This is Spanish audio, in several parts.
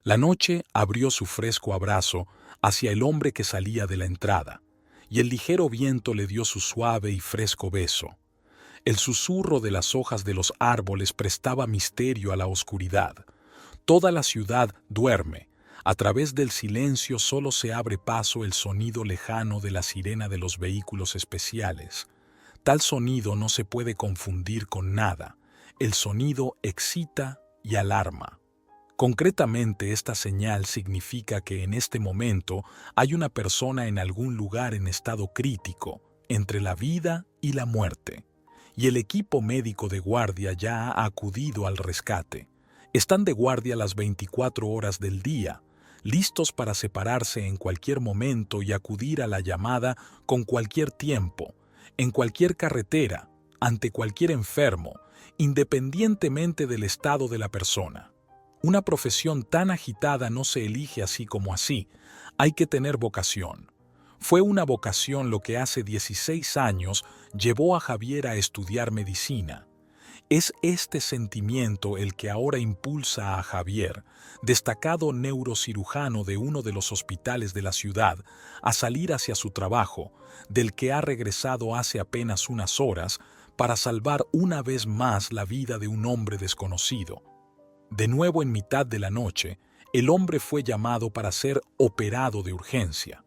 La noche abrió su fresco abrazo hacia el hombre que salía de la entrada, y el ligero viento le dio su suave y fresco beso. El susurro de las hojas de los árboles prestaba misterio a la oscuridad. Toda la ciudad duerme. A través del silencio solo se abre paso el sonido lejano de la sirena de los vehículos especiales. Tal sonido no se puede confundir con nada. El sonido excita y alarma. Concretamente, esta señal significa que en este momento hay una persona en algún lugar en estado crítico, entre la vida y la muerte. Y el equipo médico de guardia ya ha acudido al rescate. Están de guardia las 24 horas del día, listos para separarse en cualquier momento y acudir a la llamada con cualquier tiempo, en cualquier carretera, ante cualquier enfermo, independientemente del estado de la persona. Una profesión tan agitada no se elige así como así, hay que tener vocación. Fue una vocación lo que hace 16 años llevó a Javier a estudiar medicina. Es este sentimiento el que ahora impulsa a Javier, destacado neurocirujano de uno de los hospitales de la ciudad, a salir hacia su trabajo, del que ha regresado hace apenas unas horas, para salvar una vez más la vida de un hombre desconocido. De nuevo en mitad de la noche, el hombre fue llamado para ser operado de urgencia.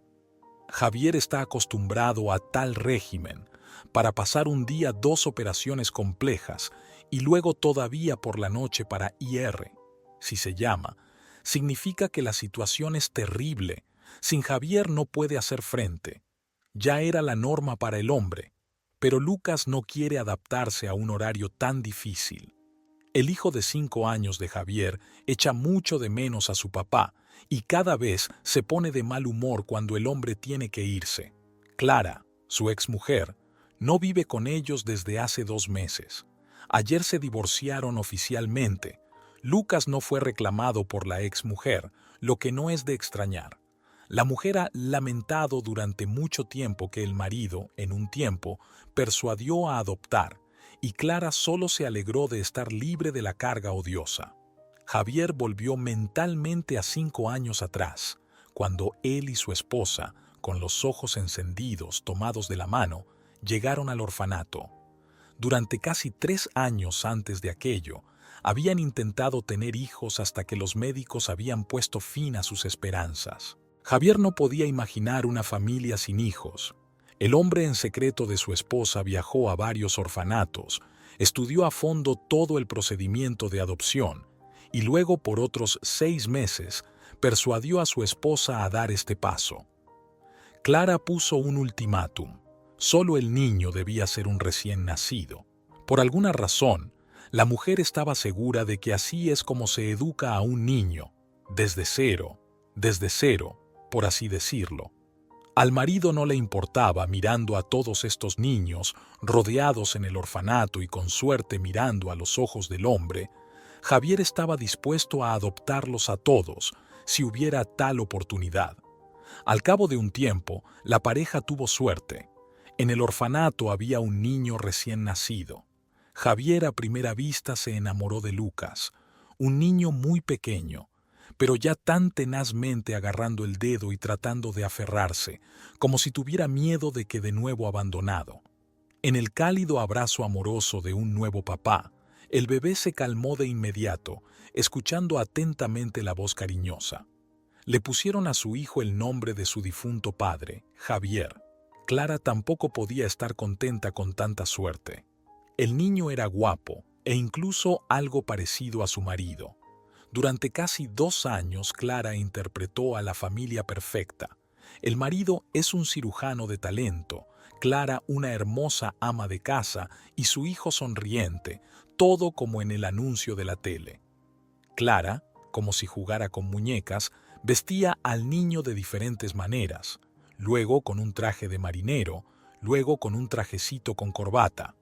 Javier está acostumbrado a tal régimen, para pasar un día 2 operaciones complejas y luego todavía por la noche para IR. Si se llama, significa que la situación es terrible. Sin Javier no puede hacer frente. Ya era la norma para el hombre, pero Lucas no quiere adaptarse a un horario tan difícil. El hijo de 5 años de Javier echa mucho de menos a su papá y cada vez se pone de mal humor cuando el hombre tiene que irse. Clara, su exmujer, no vive con ellos desde hace 2 meses. Ayer se divorciaron oficialmente. Lucas no fue reclamado por la exmujer, lo que no es de extrañar. La mujer ha lamentado durante mucho tiempo que el marido, en un tiempo, persuadió a adoptar, y Clara solo se alegró de estar libre de la carga odiosa. Javier volvió mentalmente a 5 años atrás, cuando él y su esposa, con los ojos encendidos, tomados de la mano, llegaron al orfanato. Durante casi 3 años antes de aquello, habían intentado tener hijos hasta que los médicos habían puesto fin a sus esperanzas. Javier no podía imaginar una familia sin hijos. El hombre en secreto de su esposa viajó a varios orfanatos, estudió a fondo todo el procedimiento de adopción y luego por otros 6 meses persuadió a su esposa a dar este paso. Clara puso un ultimátum. Solo el niño debía ser un recién nacido. Por alguna razón, la mujer estaba segura de que así es como se educa a un niño, desde cero, por así decirlo. Al marido no le importaba mirando a todos estos niños rodeados en el orfanato y con suerte mirando a los ojos del hombre. Javier estaba dispuesto a adoptarlos a todos si hubiera tal oportunidad. Al cabo de un tiempo, la pareja tuvo suerte. En el orfanato había un niño recién nacido. Javier a primera vista se enamoró de Lucas, un niño muy pequeño, pero ya tan tenazmente agarrando el dedo y tratando de aferrarse, como si tuviera miedo de que de nuevo abandonado. En el cálido abrazo amoroso de un nuevo papá, el bebé se calmó de inmediato, escuchando atentamente la voz cariñosa. Le pusieron a su hijo el nombre de su difunto padre, Javier. Clara tampoco podía estar contenta con tanta suerte. El niño era guapo e incluso algo parecido a su marido. Durante casi 2 años, Clara interpretó a la familia perfecta. El marido es un cirujano de talento, Clara una hermosa ama de casa y su hijo sonriente, todo como en el anuncio de la tele. Clara, como si jugara con muñecas, vestía al niño de diferentes maneras, luego con un traje de marinero, luego con un trajecito con corbata.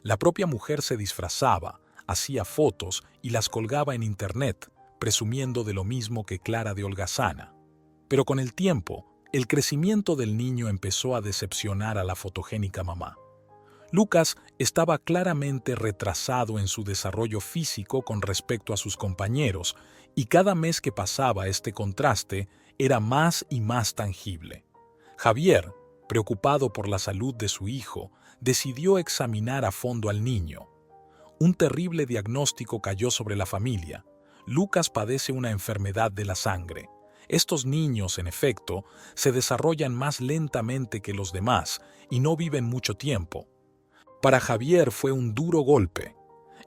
La propia mujer se disfrazaba, hacía fotos y las colgaba en internet, presumiendo de lo mismo que Clara de holgazana. Pero con el tiempo, el crecimiento del niño empezó a decepcionar a la fotogénica mamá. Lucas estaba claramente retrasado en su desarrollo físico con respecto a sus compañeros Y cada mes que pasaba este contraste era más y más tangible. Javier, preocupado por la salud de su hijo, decidió examinar a fondo al niño. Un terrible diagnóstico cayó sobre la familia. Lucas padece una enfermedad de la sangre. Estos niños, en efecto, se desarrollan más lentamente que los demás y no viven mucho tiempo. Para Javier fue un duro golpe.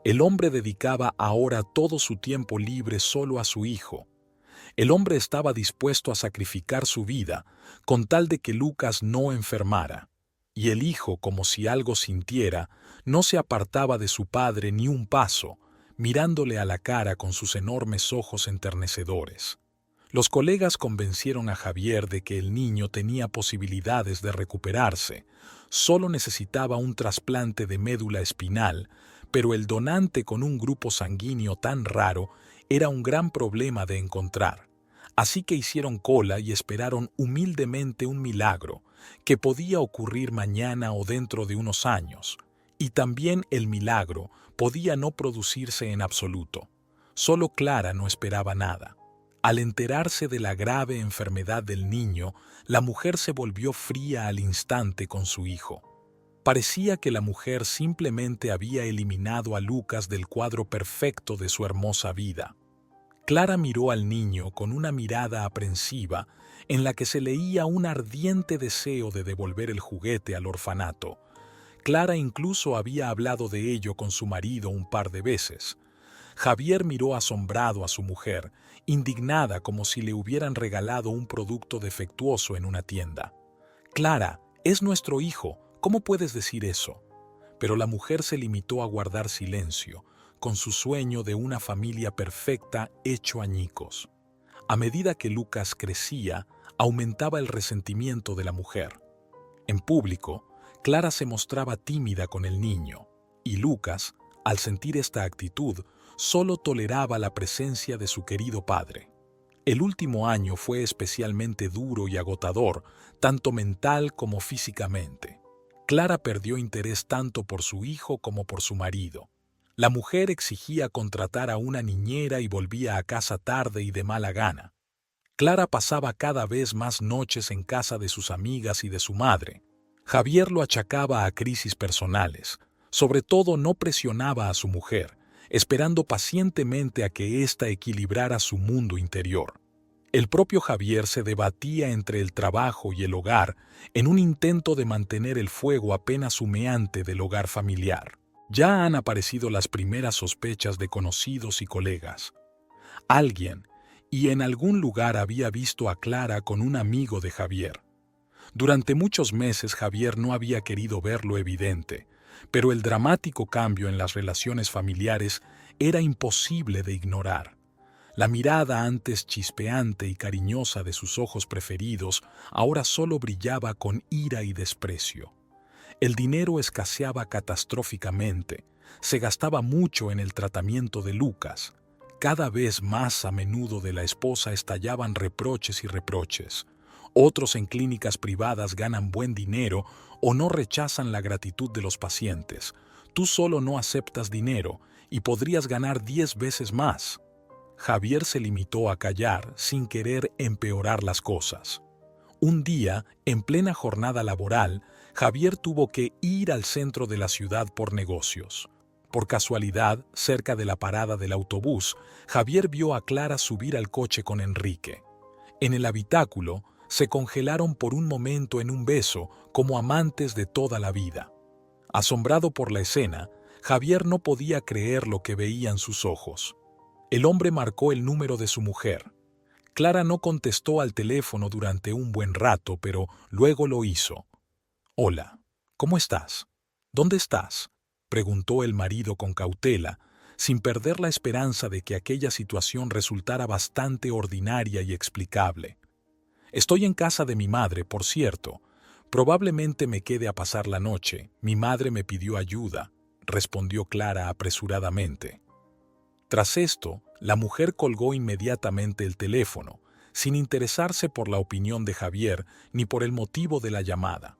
El hombre dedicaba ahora todo su tiempo libre solo a su hijo. El hombre estaba dispuesto a sacrificar su vida con tal de que Lucas no enfermara. Y el hijo, como si algo sintiera, no se apartaba de su padre ni un paso, mirándole a la cara con sus enormes ojos enternecedores. Los colegas convencieron a Javier de que el niño tenía posibilidades de recuperarse, solo necesitaba un trasplante de médula espinal, pero el donante con un grupo sanguíneo tan raro era un gran problema de encontrar. Así que hicieron cola y esperaron humildemente un milagro, que podía ocurrir mañana o dentro de unos años. Y también el milagro podía no producirse en absoluto. Solo Clara no esperaba nada. Al enterarse de la grave enfermedad del niño, la mujer se volvió fría al instante con su hijo. Parecía que la mujer simplemente había eliminado a Lucas del cuadro perfecto de su hermosa vida. Clara miró al niño con una mirada aprensiva en la que se leía un ardiente deseo de devolver el juguete al orfanato. Clara incluso había hablado de ello con su marido un par de veces. Javier miró asombrado a su mujer, indignada como si le hubieran regalado un producto defectuoso en una tienda. «Clara, es nuestro hijo, ¿cómo puedes decir eso?». Pero la mujer se limitó a guardar silencio, con su sueño de una familia perfecta hecho añicos. A medida que Lucas crecía, aumentaba el resentimiento de la mujer. En público, Clara se mostraba tímida con el niño, y Lucas, al sentir esta actitud, solo toleraba la presencia de su querido padre. El último año fue especialmente duro y agotador, tanto mental como físicamente. Clara perdió interés tanto por su hijo como por su marido. La mujer exigía contratar a una niñera y volvía a casa tarde y de mala gana. Clara pasaba cada vez más noches en casa de sus amigas y de su madre. Javier lo achacaba a crisis personales. Sobre todo no presionaba a su mujer, esperando pacientemente a que ésta equilibrara su mundo interior. El propio Javier se debatía entre el trabajo y el hogar en un intento de mantener el fuego apenas humeante del hogar familiar. Ya han aparecido las primeras sospechas de conocidos y colegas. Alguien, y en algún lugar había visto a Clara con un amigo de Javier. Durante muchos meses Javier no había querido ver lo evidente, pero el dramático cambio en las relaciones familiares era imposible de ignorar. La mirada antes chispeante y cariñosa de sus ojos preferidos ahora solo brillaba con ira y desprecio. El dinero escaseaba catastróficamente, se gastaba mucho en el tratamiento de Lucas. Cada vez más a menudo de la esposa estallaban reproches y reproches. Otros en clínicas privadas ganan buen dinero o no rechazan la gratitud de los pacientes. Tú solo no aceptas dinero y podrías ganar 10 veces más. Javier se limitó a callar sin querer empeorar las cosas. Un día, en plena jornada laboral, Javier tuvo que ir al centro de la ciudad por negocios. Por casualidad, cerca de la parada del autobús, Javier vio a Clara subir al coche con Enrique. En el habitáculo, se congelaron por un momento en un beso como amantes de toda la vida. Asombrado por la escena, Javier no podía creer lo que veían sus ojos. El hombre marcó el número de su mujer. Clara no contestó al teléfono durante un buen rato, pero luego lo hizo. «Hola, ¿cómo estás? ¿Dónde estás?», preguntó el marido con cautela, sin perder la esperanza de que aquella situación resultara bastante ordinaria y explicable. «Estoy en casa de mi madre, por cierto. Probablemente me quede a pasar la noche. Mi madre me pidió ayuda», respondió Clara apresuradamente. Tras esto, la mujer colgó inmediatamente el teléfono, sin interesarse por la opinión de Javier ni por el motivo de la llamada.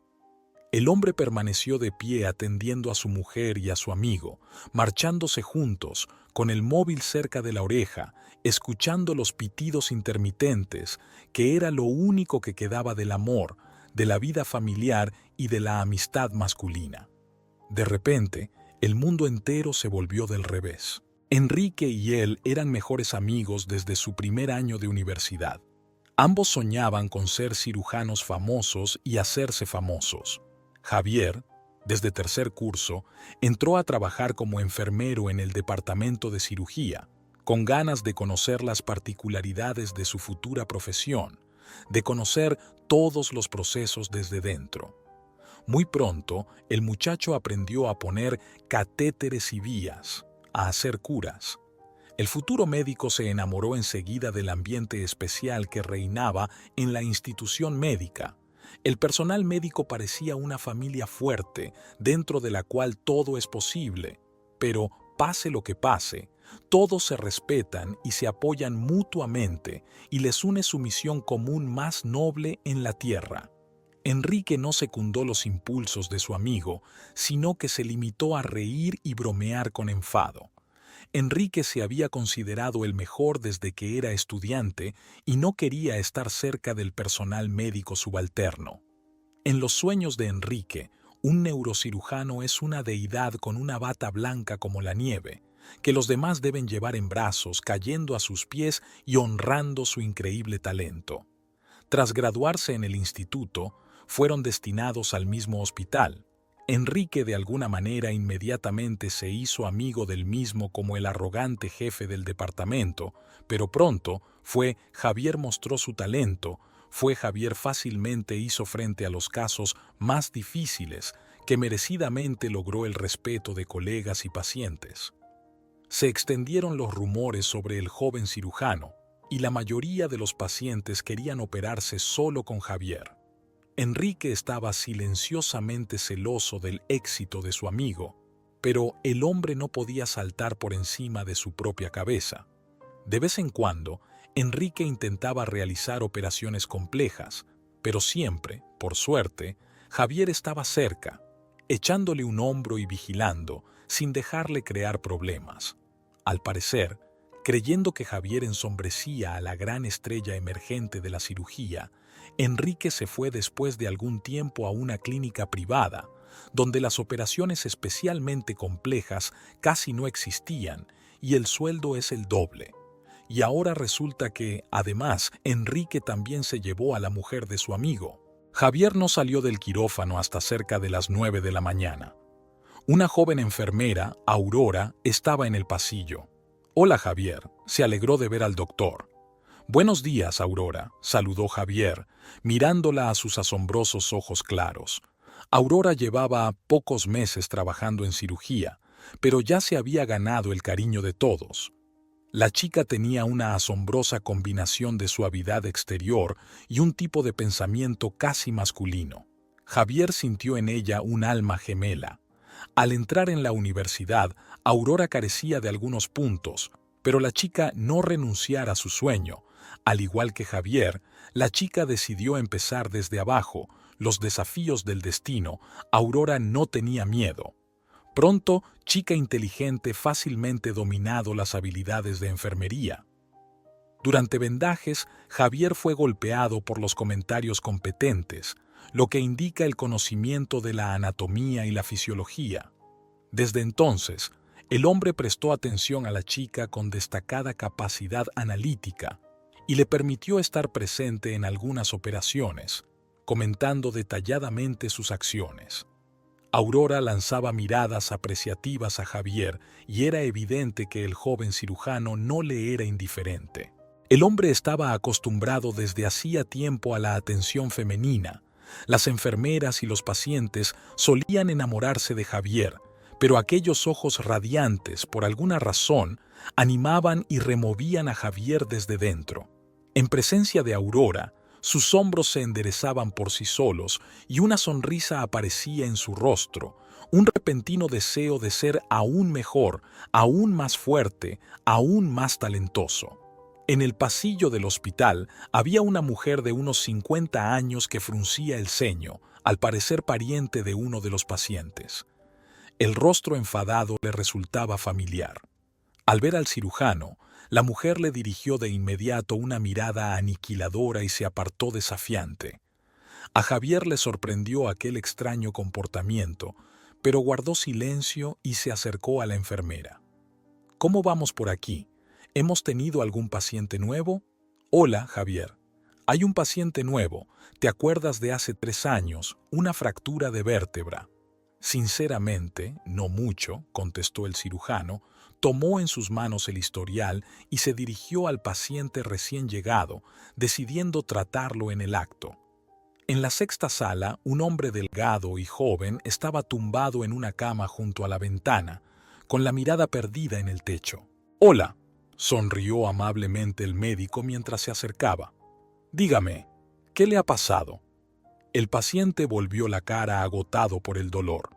El hombre permaneció de pie atendiendo a su mujer y a su amigo, marchándose juntos, con el móvil cerca de la oreja, escuchando los pitidos intermitentes, que era lo único que quedaba del amor, de la vida familiar y de la amistad masculina. De repente, el mundo entero se volvió del revés. Enrique y él eran mejores amigos desde su primer año de universidad. Ambos soñaban con ser cirujanos famosos y hacerse famosos. Javier, desde tercer curso, entró a trabajar como enfermero en el departamento de cirugía, con ganas de conocer las particularidades de su futura profesión, de conocer todos los procesos desde dentro. Muy pronto, el muchacho aprendió a poner catéteres y vías, a hacer curas. El futuro médico se enamoró enseguida del ambiente especial que reinaba en la institución médica. El personal médico parecía una familia fuerte, dentro de la cual todo es posible, pero pase lo que pase, todos se respetan y se apoyan mutuamente y les une su misión común más noble en la tierra. Enrique no secundó los impulsos de su amigo, sino que se limitó a reír y bromear con enfado. Enrique se había considerado el mejor desde que era estudiante y no quería estar cerca del personal médico subalterno. En los sueños de Enrique, un neurocirujano es una deidad con una bata blanca como la nieve, que los demás deben llevar en brazos, cayendo a sus pies y honrando su increíble talento. Tras graduarse en el instituto, fueron destinados al mismo hospital. Enrique de alguna manera inmediatamente se hizo amigo del mismo como el arrogante jefe del departamento, pero pronto Javier mostró su talento, Javier fácilmente hizo frente a los casos más difíciles, que merecidamente logró el respeto de colegas y pacientes. Se extendieron los rumores sobre el joven cirujano, y la mayoría de los pacientes querían operarse solo con Javier. Enrique estaba silenciosamente celoso del éxito de su amigo, pero el hombre no podía saltar por encima de su propia cabeza. De vez en cuando, Enrique intentaba realizar operaciones complejas, pero siempre, por suerte, Javier estaba cerca, echándole un hombro y vigilando, sin dejarle crear problemas. Al parecer, creyendo que Javier ensombrecía a la gran estrella emergente de la cirugía, Enrique se fue después de algún tiempo a una clínica privada, donde las operaciones especialmente complejas casi no existían y el sueldo es el doble. Y ahora resulta que, además, Enrique también se llevó a la mujer de su amigo. Javier no salió del quirófano hasta cerca de las 9 de la mañana. Una joven enfermera, Aurora, estaba en el pasillo. «Hola, Javier», se alegró de ver al doctor. «Buenos días, Aurora», saludó Javier, mirándola a sus asombrosos ojos claros. Aurora llevaba pocos meses trabajando en cirugía, pero ya se había ganado el cariño de todos. La chica tenía una asombrosa combinación de suavidad exterior y un tipo de pensamiento casi masculino. Javier sintió en ella un alma gemela. Al entrar en la universidad, Aurora carecía de algunos puntos, pero la chica no renunciara a su sueño. Al igual que Javier, la chica decidió empezar desde abajo. Los desafíos del destino, Aurora no tenía miedo. Pronto, chica inteligente fácilmente dominado las habilidades de enfermería. Durante vendajes, Javier fue golpeado por los comentarios competentes, lo que indica el conocimiento de la anatomía y la fisiología. Desde entonces, el hombre prestó atención a la chica con destacada capacidad analítica y le permitió estar presente en algunas operaciones, comentando detalladamente sus acciones. Aurora lanzaba miradas apreciativas a Javier y era evidente que el joven cirujano no le era indiferente. El hombre estaba acostumbrado desde hacía tiempo a la atención femenina. Las enfermeras y los pacientes solían enamorarse de Javier, pero aquellos ojos radiantes, por alguna razón, animaban y removían a Javier desde dentro. En presencia de Aurora, sus hombros se enderezaban por sí solos y una sonrisa aparecía en su rostro, un repentino deseo de ser aún mejor, aún más fuerte, aún más talentoso. En el pasillo del hospital había una mujer de unos 50 años que fruncía el ceño, al parecer pariente de uno de los pacientes. El rostro enfadado le resultaba familiar. Al ver al cirujano, la mujer le dirigió de inmediato una mirada aniquiladora y se apartó desafiante. A Javier le sorprendió aquel extraño comportamiento, pero guardó silencio y se acercó a la enfermera. ¿Cómo vamos por aquí? ¿Hemos tenido algún paciente nuevo? Hola, Javier. Hay un paciente nuevo. ¿Te acuerdas de hace 3 años? Una fractura de vértebra. Sinceramente, no mucho, contestó el cirujano, tomó en sus manos el historial y se dirigió al paciente recién llegado, decidiendo tratarlo en el acto. En la 6ª sala, un hombre delgado y joven estaba tumbado en una cama junto a la ventana, con la mirada perdida en el techo. «Hola», sonrió amablemente el médico mientras se acercaba. «Dígame, ¿qué le ha pasado?» El paciente volvió la cara agotado por el dolor.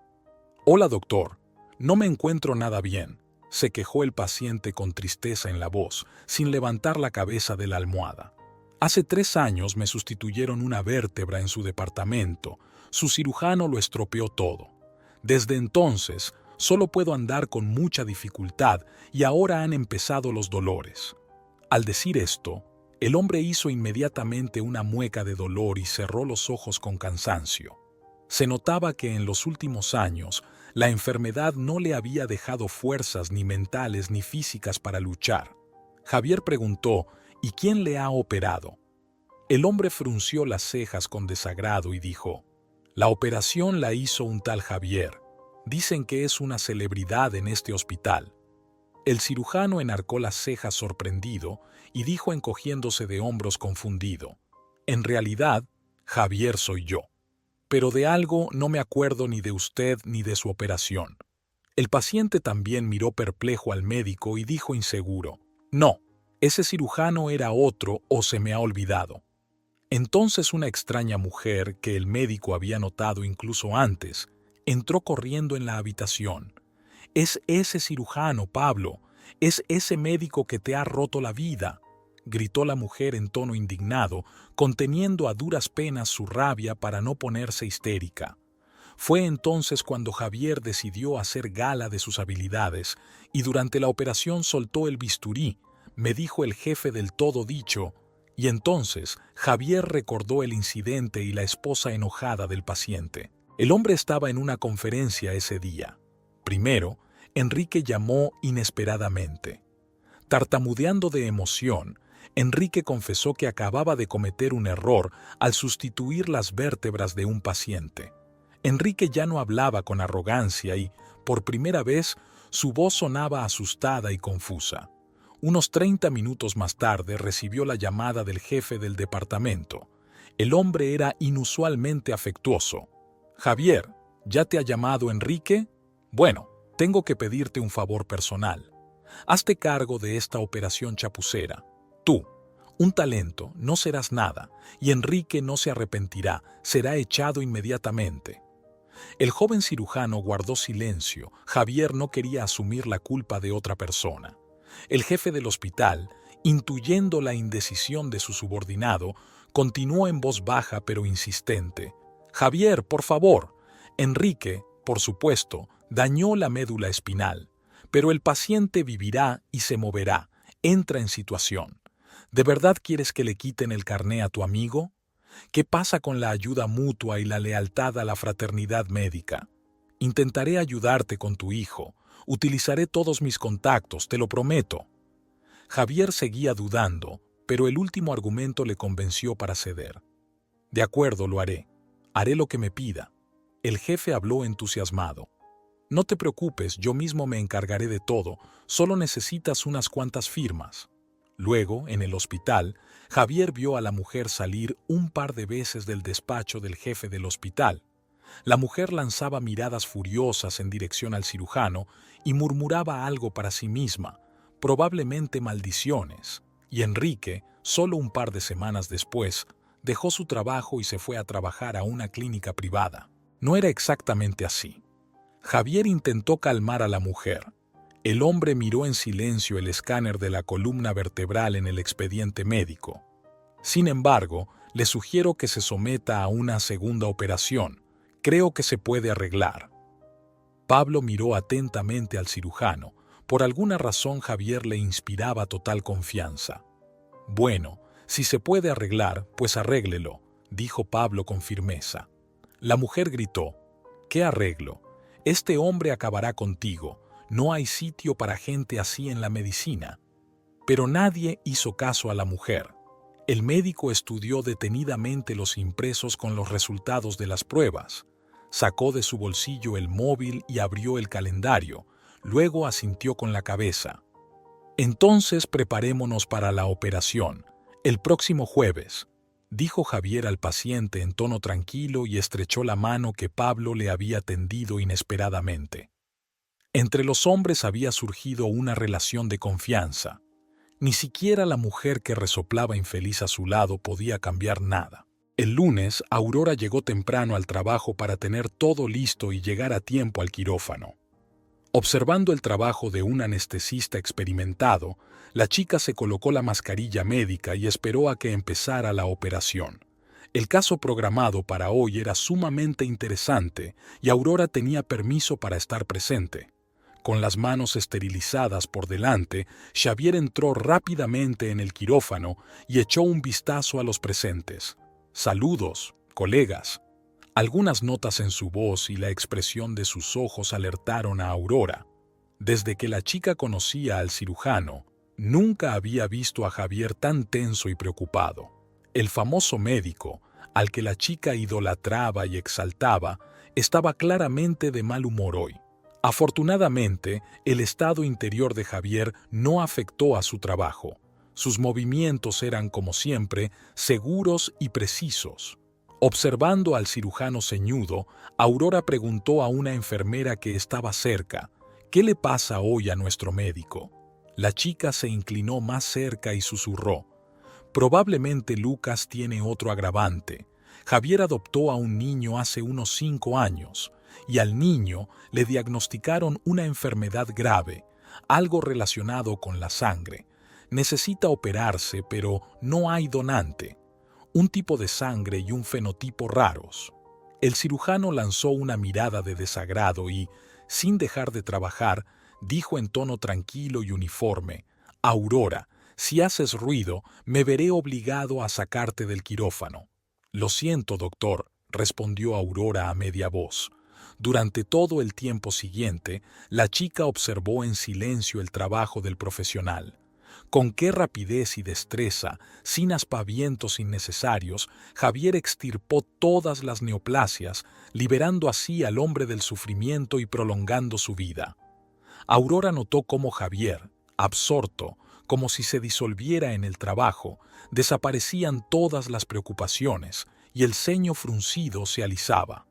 «Hola, doctor. No me encuentro nada bien», se quejó el paciente con tristeza en la voz, sin levantar la cabeza de la almohada. «Hace 3 años me sustituyeron una vértebra en su departamento. Su cirujano lo estropeó todo. Desde entonces, solo puedo andar con mucha dificultad y ahora han empezado los dolores». Al decir esto, el hombre hizo inmediatamente una mueca de dolor y cerró los ojos con cansancio. Se notaba que en los últimos años la enfermedad no le había dejado fuerzas ni mentales ni físicas para luchar. Javier preguntó: «¿Y quién le ha operado?». El hombre frunció las cejas con desagrado y dijo: «La operación la hizo un tal Javier. Dicen que es una celebridad en este hospital». El cirujano enarcó las cejas sorprendido y dijo encogiéndose de hombros confundido: «En realidad, Javier soy yo. Pero de algo no me acuerdo ni de usted ni de su operación». El paciente también miró perplejo al médico y dijo inseguro: «No, ese cirujano era otro o se me ha olvidado». Entonces una extraña mujer, que el médico había notado incluso antes, entró corriendo en la habitación. «Es ese cirujano, Pablo. Es ese médico que te ha roto la vida», gritó la mujer en tono indignado, conteniendo a duras penas su rabia para no ponerse histérica. Fue entonces cuando Javier decidió hacer gala de sus habilidades y durante la operación soltó el bisturí, me dijo el jefe del todo dicho, y entonces Javier recordó el incidente y la esposa enojada del paciente. El hombre estaba en una conferencia ese día. Primero, Enrique llamó inesperadamente. Tartamudeando de emoción, Enrique confesó que acababa de cometer un error al sustituir las vértebras de un paciente. Enrique ya no hablaba con arrogancia y, por primera vez, su voz sonaba asustada y confusa. Unos 30 minutos más tarde recibió la llamada del jefe del departamento. El hombre era inusualmente afectuoso. «Javier, ¿ya te ha llamado Enrique? Bueno, tengo que pedirte un favor personal. Hazte cargo de esta operación chapucera. Tú, un talento, no serás nada, y Enrique no se arrepentirá, será echado inmediatamente». El joven cirujano guardó silencio. Javier no quería asumir la culpa de otra persona. El jefe del hospital, intuyendo la indecisión de su subordinado, continuó en voz baja pero insistente: «Javier, por favor». Enrique, por supuesto, dañó la médula espinal, pero el paciente vivirá y se moverá. Entra en situación. ¿De verdad quieres que le quiten el carné a tu amigo? ¿Qué pasa con la ayuda mutua y la lealtad a la fraternidad médica? Intentaré ayudarte con tu hijo. Utilizaré todos mis contactos, te lo prometo». Javier seguía dudando, pero el último argumento le convenció para ceder. «De acuerdo, lo haré. Haré lo que me pida». El jefe habló entusiasmado. «No te preocupes, yo mismo me encargaré de todo, solo necesitas unas cuantas firmas». Luego, en el hospital, Javier vio a la mujer salir un par de veces del despacho del jefe del hospital. La mujer lanzaba miradas furiosas en dirección al cirujano y murmuraba algo para sí misma, probablemente maldiciones. Y Enrique, solo un par de semanas después, dejó su trabajo y se fue a trabajar a una clínica privada. No era exactamente así. Javier intentó calmar a la mujer. El hombre miró en silencio el escáner de la columna vertebral en el expediente médico. Sin embargo, Le sugiero que se someta a una segunda operación. Creo que se puede arreglar. Pablo miró atentamente al cirujano. Por alguna razón Javier le inspiraba total confianza. Bueno, si se puede arreglar, pues arréglelo, dijo Pablo con firmeza. La mujer gritó: ¿Qué arreglo? Este hombre acabará contigo. No hay sitio para gente así en la medicina. Pero nadie hizo caso a la mujer. El médico estudió detenidamente los impresos con los resultados de las pruebas. Sacó de su bolsillo el móvil y abrió el calendario. Luego asintió con la cabeza. Entonces preparémonos para la operación. El próximo jueves, dijo Javier al paciente en tono tranquilo y estrechó la mano que Pablo le había tendido inesperadamente. Entre los hombres había surgido una relación de confianza. Ni siquiera la mujer que resoplaba infeliz a su lado podía cambiar nada. El lunes, Aurora llegó temprano al trabajo para tener todo listo y llegar a tiempo al quirófano. Observando el trabajo de un anestesista experimentado, la chica se colocó la mascarilla médica y esperó a que empezara la operación. El caso programado para hoy era sumamente interesante y Aurora tenía permiso para estar presente. Con las manos esterilizadas por delante, Xavier entró rápidamente en el quirófano y echó un vistazo a los presentes. «Saludos, colegas». Algunas notas en su voz y la expresión de sus ojos alertaron a Aurora. Desde que la chica conocía al cirujano, nunca había visto a Javier tan tenso y preocupado. El famoso médico, al que la chica idolatraba y exaltaba, estaba claramente de mal humor hoy. Afortunadamente, el estado interior de Javier no afectó a su trabajo. Sus movimientos eran, como siempre, seguros y precisos. Observando al cirujano ceñudo, Aurora preguntó a una enfermera que estaba cerca: «¿Qué le pasa hoy a nuestro médico?». La chica se inclinó más cerca y susurró: «Probablemente Lucas tiene otro agravante. Javier adoptó a un niño hace unos 5 años, y al niño le diagnosticaron una enfermedad grave, algo relacionado con la sangre. Necesita operarse, pero no hay donante. Un tipo de sangre y un fenotipo raros». El cirujano lanzó una mirada de desagrado y, sin dejar de trabajar, dijo en tono tranquilo y uniforme: «Aurora, si haces ruido, me veré obligado a sacarte del quirófano». «Lo siento, doctor», respondió Aurora a media voz. Durante todo el tiempo siguiente, la chica observó en silencio el trabajo del profesional. Con qué rapidez y destreza, sin aspavientos innecesarios, Javier extirpó todas las neoplasias, liberando así al hombre del sufrimiento y prolongando su vida. Aurora notó cómo Javier, absorto, como si se disolviera en el trabajo, desaparecían todas las preocupaciones y el ceño fruncido se alisaba.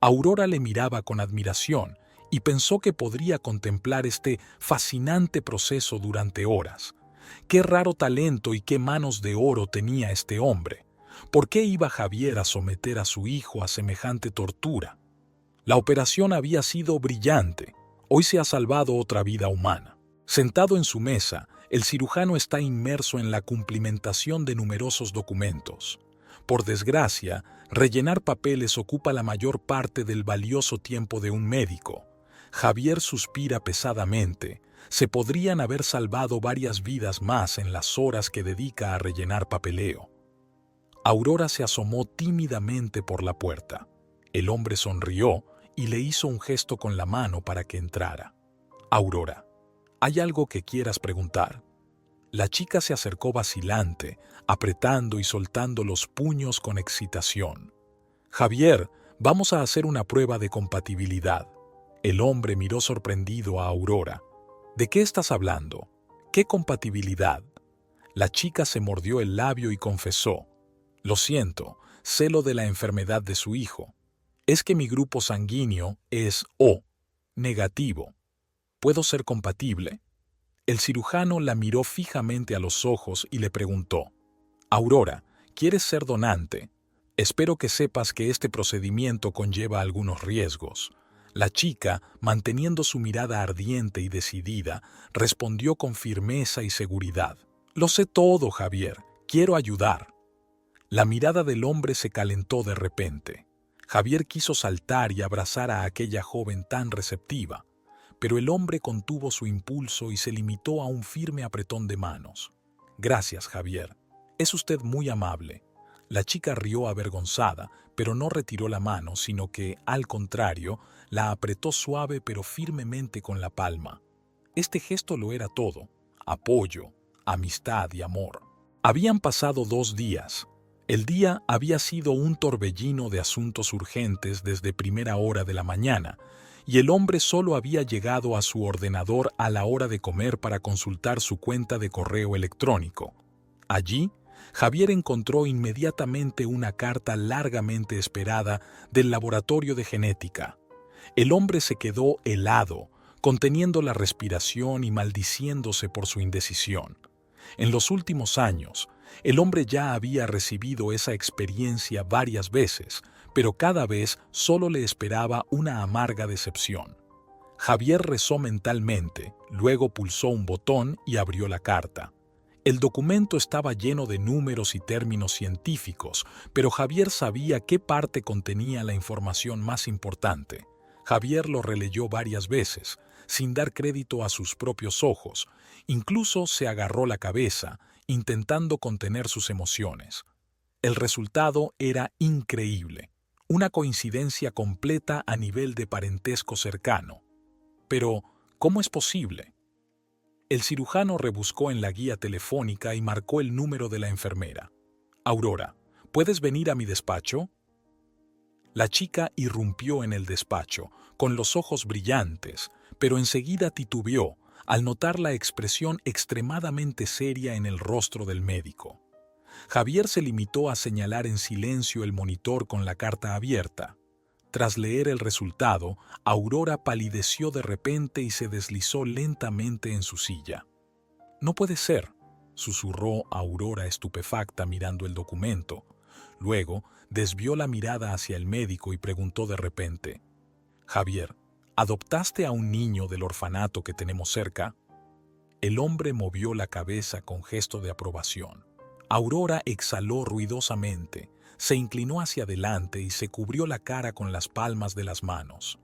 Aurora le miraba con admiración y pensó que podría contemplar este fascinante proceso durante horas. Qué raro talento y qué manos de oro tenía este hombre. ¿Por qué iba Javier a someter a su hijo a semejante tortura? La operación había sido brillante. Hoy se ha salvado otra vida humana. Sentado en su mesa, el cirujano está inmerso en la cumplimentación de numerosos documentos. Por desgracia, rellenar papeles ocupa la mayor parte del valioso tiempo de un médico. Javier suspira pesadamente. Se podrían haber salvado varias vidas más en las horas que dedica a rellenar papeleo. Aurora se asomó tímidamente por la puerta. El hombre sonrió y le hizo un gesto con la mano para que entrara. «Aurora, ¿hay algo que quieras preguntar?». La chica se acercó vacilante, apretando y soltando los puños con excitación. «Javier, vamos a hacer una prueba de compatibilidad». El hombre miró sorprendido a Aurora. «¿De qué estás hablando? ¿Qué compatibilidad?». La chica se mordió el labio y confesó: «Lo siento, sé lo de la enfermedad de su hijo. Es que mi grupo sanguíneo es O, negativo. ¿Puedo ser compatible?». El cirujano la miró fijamente a los ojos y le preguntó: «Aurora, ¿quieres ser donante? Espero que sepas que este procedimiento conlleva algunos riesgos». La chica, manteniendo su mirada ardiente y decidida, respondió con firmeza y seguridad: «Lo sé todo, Javier. Quiero ayudar». La mirada del hombre se calentó de repente. Javier quiso saltar y abrazar a aquella joven tan receptiva, pero el hombre contuvo su impulso y se limitó a un firme apretón de manos. «Gracias, Javier. Es usted muy amable». La chica rió avergonzada, pero no retiró la mano, sino que, al contrario, la apretó suave pero firmemente con la palma. Este gesto lo era todo: apoyo, amistad y amor. Habían pasado 2 días. El día había sido un torbellino de asuntos urgentes desde primera hora de la mañana, y el hombre solo había llegado a su ordenador a la hora de comer para consultar su cuenta de correo electrónico. Allí, Javier encontró inmediatamente una carta largamente esperada del laboratorio de genética. El hombre se quedó helado, conteniendo la respiración y maldiciéndose por su indecisión. En los últimos años, el hombre ya había recibido esa experiencia varias veces, pero cada vez solo le esperaba una amarga decepción. Javier rezó mentalmente, luego pulsó un botón y abrió la carta. El documento estaba lleno de números y términos científicos, pero Javier sabía qué parte contenía la información más importante. Javier lo releyó varias veces, sin dar crédito a sus propios ojos. Incluso se agarró la cabeza, intentando contener sus emociones. El resultado era increíble, una coincidencia completa a nivel de parentesco cercano. Pero, ¿cómo es posible? El cirujano rebuscó en la guía telefónica y marcó el número de la enfermera. «Aurora, ¿puedes venir a mi despacho?» La chica irrumpió en el despacho, con los ojos brillantes, pero enseguida titubeó al notar la expresión extremadamente seria en el rostro del médico. Javier se limitó a señalar en silencio el monitor con la carta abierta. Tras leer el resultado, Aurora palideció de repente y se deslizó lentamente en su silla. «No puede ser», susurró Aurora estupefacta mirando el documento. Luego, desvió la mirada hacia el médico y preguntó de repente: «Javier, ¿adoptaste a un niño del orfanato que tenemos cerca?» El hombre movió la cabeza con gesto de aprobación. Aurora exhaló ruidosamente, se inclinó hacia adelante y se cubrió la cara con las palmas de las manos.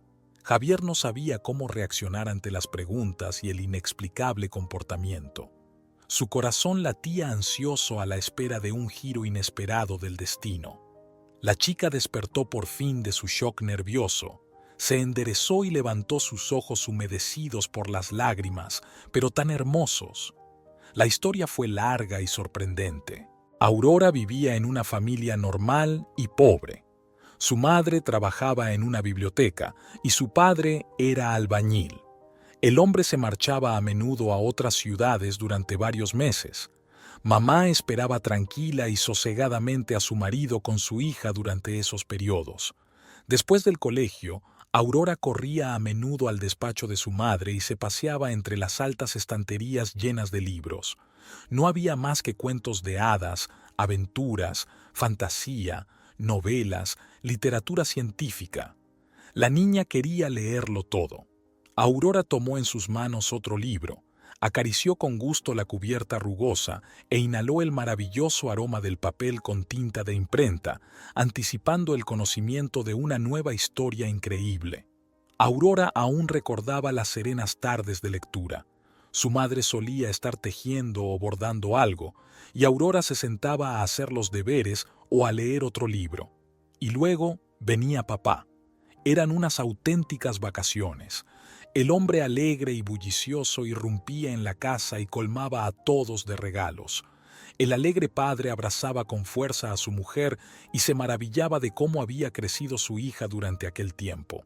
Javier no sabía cómo reaccionar ante las preguntas y el inexplicable comportamiento. Su corazón latía ansioso a la espera de un giro inesperado del destino. La chica despertó por fin de su shock nervioso. Se enderezó y levantó sus ojos humedecidos por las lágrimas, pero tan hermosos. La historia fue larga y sorprendente. Aurora vivía en una familia normal y pobre. Su madre trabajaba en una biblioteca y su padre era albañil. El hombre se marchaba a menudo a otras ciudades durante varios meses. Mamá esperaba tranquila y sosegadamente a su marido con su hija durante esos periodos. Después del colegio, Aurora corría a menudo al despacho de su madre y se paseaba entre las altas estanterías llenas de libros. No había más que cuentos de hadas, aventuras, fantasía, novelas, literatura científica. La niña quería leerlo todo. Aurora tomó en sus manos otro libro, acarició con gusto la cubierta rugosa e inhaló el maravilloso aroma del papel con tinta de imprenta, anticipando el conocimiento de una nueva historia increíble. Aurora aún recordaba las serenas tardes de lectura. Su madre solía estar tejiendo o bordando algo, y Aurora se sentaba a hacer los deberes o a leer otro libro. Y luego venía papá. Eran unas auténticas vacaciones. El hombre alegre y bullicioso irrumpía en la casa y colmaba a todos de regalos. El alegre padre abrazaba con fuerza a su mujer y se maravillaba de cómo había crecido su hija durante aquel tiempo.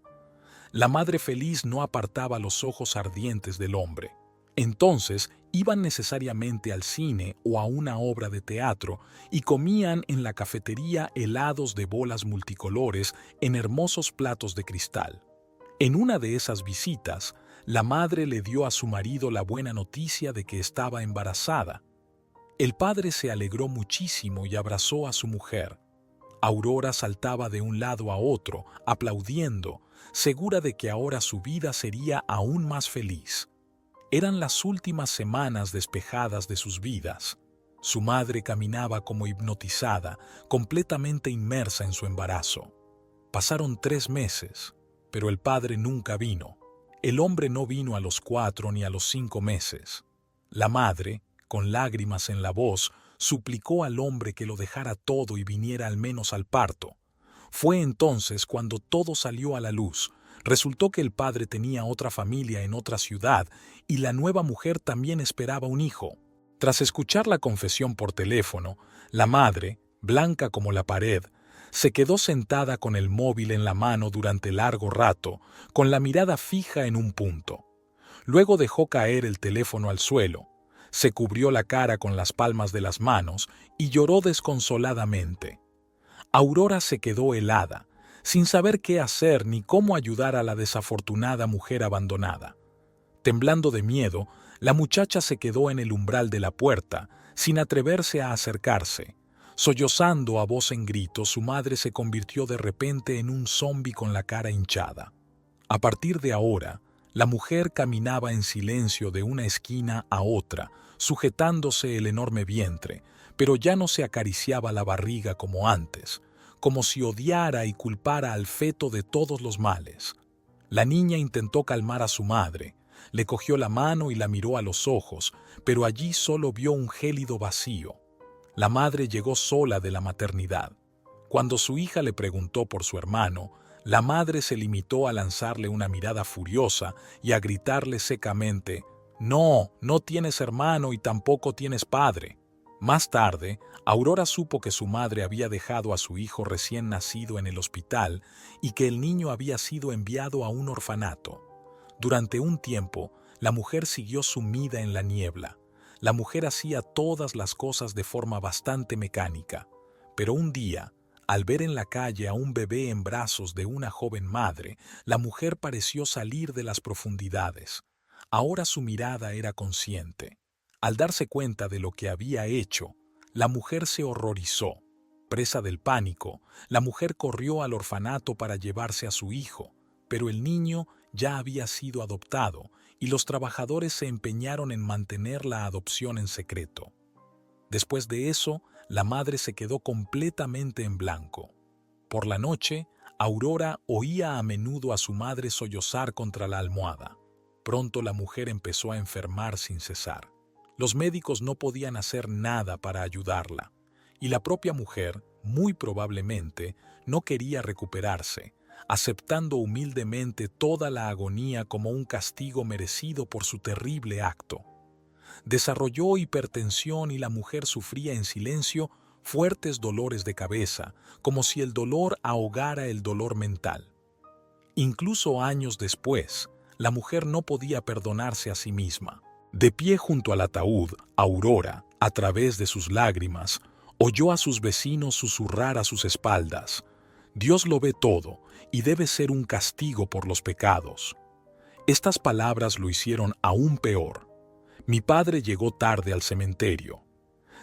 La madre feliz no apartaba los ojos ardientes del hombre. Entonces iban necesariamente al cine o a una obra de teatro y comían en la cafetería helados de bolas multicolores en hermosos platos de cristal. En una de esas visitas, la madre le dio a su marido la buena noticia de que estaba embarazada. El padre se alegró muchísimo y abrazó a su mujer. Aurora saltaba de un lado a otro, aplaudiendo, segura de que ahora su vida sería aún más feliz. Eran las últimas semanas despejadas de sus vidas. Su madre caminaba como hipnotizada, completamente inmersa en su embarazo. Pasaron 3 meses, pero el padre nunca vino. El hombre no vino a los 4 ni a los 5 meses. La madre, con lágrimas en la voz, suplicó al hombre que lo dejara todo y viniera al menos al parto. Fue entonces cuando todo salió a la luz. Resultó que el padre tenía otra familia en otra ciudad y la nueva mujer también esperaba un hijo. Tras escuchar la confesión por teléfono, la madre, blanca como la pared, se quedó sentada con el móvil en la mano durante largo rato, con la mirada fija en un punto. Luego dejó caer el teléfono al suelo, se cubrió la cara con las palmas de las manos y lloró desconsoladamente. Aurora se quedó helada, sin saber qué hacer ni cómo ayudar a la desafortunada mujer abandonada. Temblando de miedo, la muchacha se quedó en el umbral de la puerta, sin atreverse a acercarse. Sollozando a voz en grito, su madre se convirtió de repente en un zombi con la cara hinchada. A partir de ahora, la mujer caminaba en silencio de una esquina a otra, sujetándose el enorme vientre, pero ya no se acariciaba la barriga como antes, como si odiara y culpara al feto de todos los males. La niña intentó calmar a su madre, le cogió la mano y la miró a los ojos, pero allí solo vio un gélido vacío. La madre llegó sola de la maternidad. Cuando su hija le preguntó por su hermano, la madre se limitó a lanzarle una mirada furiosa y a gritarle secamente: «No, no tienes hermano y tampoco tienes padre». Más tarde, Aurora supo que su madre había dejado a su hijo recién nacido en el hospital y que el niño había sido enviado a un orfanato. Durante un tiempo, la mujer siguió sumida en la niebla. La mujer hacía todas las cosas de forma bastante mecánica, pero un día, al ver en la calle a un bebé en brazos de una joven madre, la mujer pareció salir de las profundidades. Ahora su mirada era consciente. Al darse cuenta de lo que había hecho, la mujer se horrorizó. Presa del pánico, la mujer corrió al orfanato para llevarse a su hijo, pero el niño ya había sido adoptado y los trabajadores se empeñaron en mantener la adopción en secreto. Después de eso, la madre se quedó completamente en blanco. Por la noche, Aurora oía a menudo a su madre sollozar contra la almohada. Pronto la mujer empezó a enfermar sin cesar. Los médicos no podían hacer nada para ayudarla, y la propia mujer, muy probablemente, no quería recuperarse, aceptando humildemente toda la agonía como un castigo merecido por su terrible acto. Desarrolló hipertensión y la mujer sufría en silencio fuertes dolores de cabeza, como si el dolor ahogara el dolor mental. Incluso años después, la mujer no podía perdonarse a sí misma. De pie junto al ataúd, Aurora, a través de sus lágrimas, oyó a sus vecinos susurrar a sus espaldas: «Dios lo ve todo y debe ser un castigo por los pecados». Estas palabras lo hicieron aún peor. Mi padre llegó tarde al cementerio.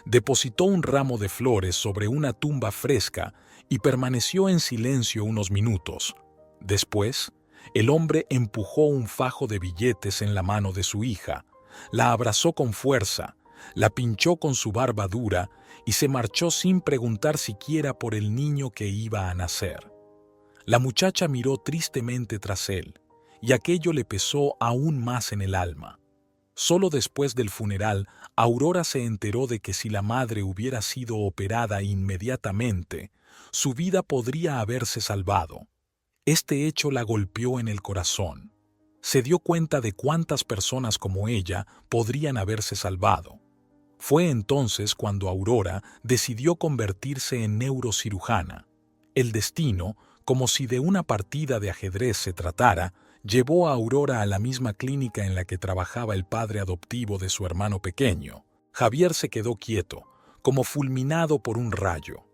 Depositó un ramo de flores sobre una tumba fresca y permaneció en silencio unos minutos. Después, el hombre empujó un fajo de billetes en la mano de su hija, la abrazó con fuerza, la pinchó con su barba dura y se marchó sin preguntar siquiera por el niño que iba a nacer. La muchacha miró tristemente tras él, y aquello le pesó aún más en el alma. Solo después del funeral, Aurora se enteró de que si la madre hubiera sido operada inmediatamente, su vida podría haberse salvado. Este hecho la golpeó en el corazón. Se dio cuenta de cuántas personas como ella podrían haberse salvado. Fue entonces cuando Aurora decidió convertirse en neurocirujana. El destino, como si de una partida de ajedrez se tratara, llevó a Aurora a la misma clínica en la que trabajaba el padre adoptivo de su hermano pequeño. Javier se quedó quieto, como fulminado por un rayo.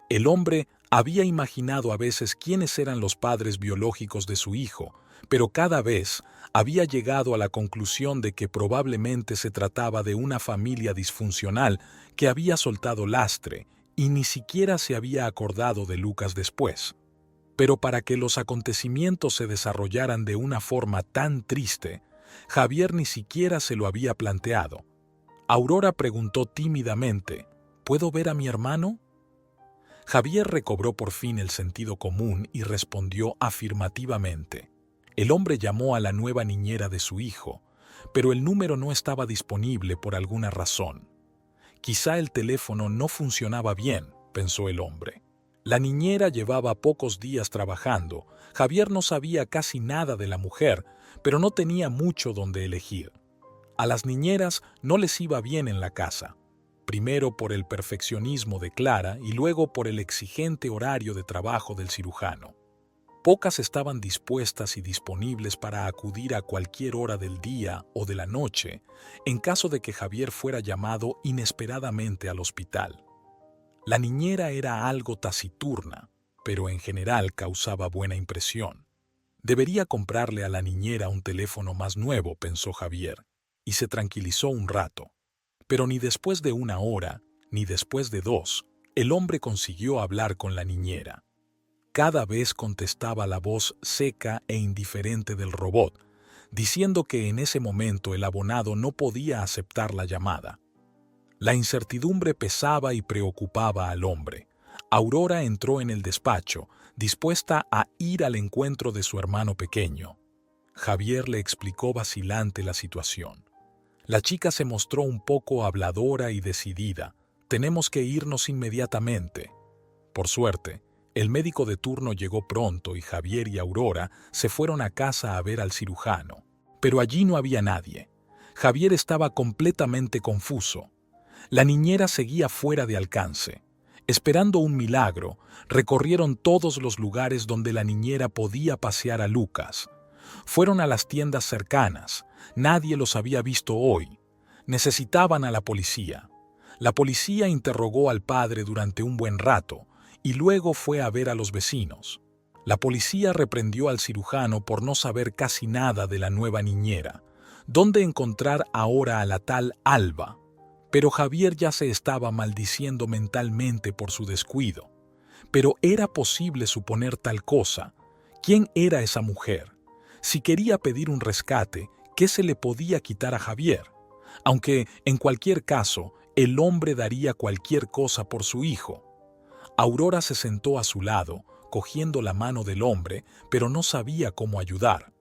El hombre había imaginado a veces quiénes eran los padres biológicos de su hijo, pero cada vez había llegado a la conclusión de que probablemente se trataba de una familia disfuncional que había soltado lastre y ni siquiera se había acordado de Lucas después. Pero para que los acontecimientos se desarrollaran de una forma tan triste, Javier ni siquiera se lo había planteado. Aurora preguntó tímidamente, ¿puedo ver a mi hermano? Javier recobró por fin el sentido común y respondió afirmativamente. El hombre llamó a la nueva niñera de su hijo, pero el número no estaba disponible por alguna razón. Quizá el teléfono no funcionaba bien, pensó el hombre. La niñera llevaba pocos días trabajando. Javier no sabía casi nada de la mujer, pero no tenía mucho donde elegir. A las niñeras no les iba bien en la casa, primero por el perfeccionismo de Clara y luego por el exigente horario de trabajo del cirujano. Pocas estaban dispuestas y disponibles para acudir a cualquier hora del día o de la noche en caso de que Javier fuera llamado inesperadamente al hospital. La niñera era algo taciturna, pero en general causaba buena impresión. Debería comprarle a la niñera un teléfono más nuevo, pensó Javier, y se tranquilizó un rato. Pero ni después de 1 hora, ni después de 2, el hombre consiguió hablar con la niñera. Cada vez contestaba la voz seca e indiferente del robot, diciendo que en ese momento el abonado no podía aceptar la llamada. La incertidumbre pesaba y preocupaba al hombre. Aurora entró en el despacho, dispuesta a ir al encuentro de su hermano pequeño. Javier le explicó vacilante la situación. La chica se mostró un poco habladora y decidida. Tenemos que irnos inmediatamente. Por suerte, el médico de turno llegó pronto y Javier y Aurora se fueron a casa a ver al cirujano. Pero allí no había nadie. Javier estaba completamente confuso. La niñera seguía fuera de alcance. Esperando un milagro, recorrieron todos los lugares donde la niñera podía pasear a Lucas. Fueron a las tiendas cercanas. Nadie los había visto hoy. Necesitaban a la policía. La policía interrogó al padre durante un buen rato y luego fue a ver a los vecinos. La policía reprendió al cirujano por no saber casi nada de la nueva niñera. ¿Dónde encontrar ahora a la tal Alba? Pero Javier ya se estaba maldiciendo mentalmente por su descuido. Pero ¿era posible suponer tal cosa? ¿Quién era esa mujer? Si quería pedir un rescate, ¿qué se le podía quitar a Javier? Aunque, en cualquier caso, el hombre daría cualquier cosa por su hijo. Aurora se sentó a su lado, cogiendo la mano del hombre, pero no sabía cómo ayudar.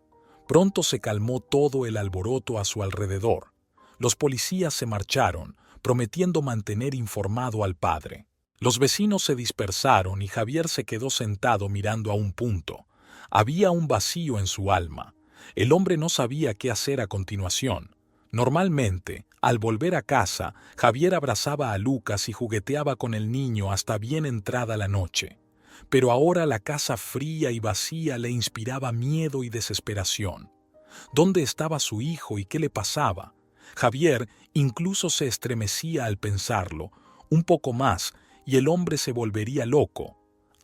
Pronto se calmó todo el alboroto a su alrededor. Los policías se marcharon, prometiendo mantener informado al padre. Los vecinos se dispersaron y Javier se quedó sentado mirando a un punto. Había un vacío en su alma. El hombre no sabía qué hacer a continuación. Normalmente, al volver a casa, Javier abrazaba a Lucas y jugueteaba con el niño hasta bien entrada la noche. Pero ahora la casa fría y vacía le inspiraba miedo y desesperación. ¿Dónde estaba su hijo y qué le pasaba? Javier incluso se estremecía al pensarlo, un poco más, y el hombre se volvería loco.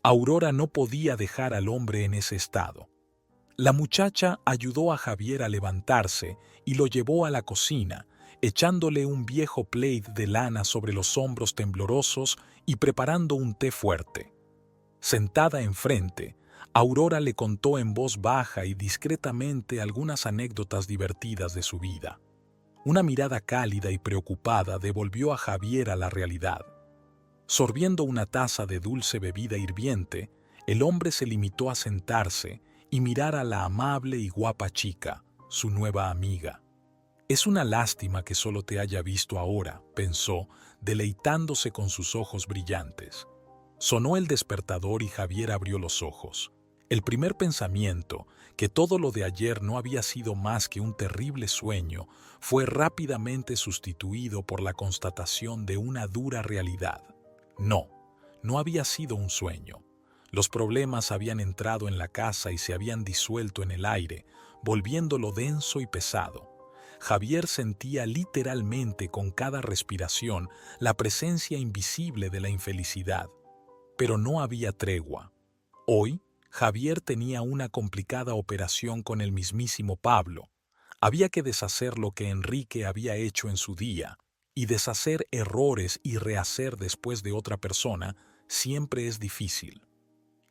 Aurora no podía dejar al hombre en ese estado. La muchacha ayudó a Javier a levantarse y lo llevó a la cocina, echándole un viejo plaid de lana sobre los hombros temblorosos y preparando un té fuerte. Sentada enfrente, Aurora le contó en voz baja y discretamente algunas anécdotas divertidas de su vida. Una mirada cálida y preocupada devolvió a Javier a la realidad. Sorbiendo una taza de dulce bebida hirviente, el hombre se limitó a sentarse y mirar a la amable y guapa chica, su nueva amiga. Es una lástima que solo te haya visto ahora, pensó, deleitándose con sus ojos brillantes. Sonó el despertador y Javier abrió los ojos. El primer pensamiento, que todo lo de ayer no había sido más que un terrible sueño, fue rápidamente sustituido por la constatación de una dura realidad. No, no había sido un sueño. Los problemas habían entrado en la casa y se habían disuelto en el aire, volviéndolo denso y pesado. Javier sentía literalmente con cada respiración la presencia invisible de la infelicidad. Pero no había tregua. Hoy, Javier tenía una complicada operación con el mismísimo Pablo. Había que deshacer lo que Enrique había hecho en su día, y deshacer errores y rehacer después de otra persona siempre es difícil.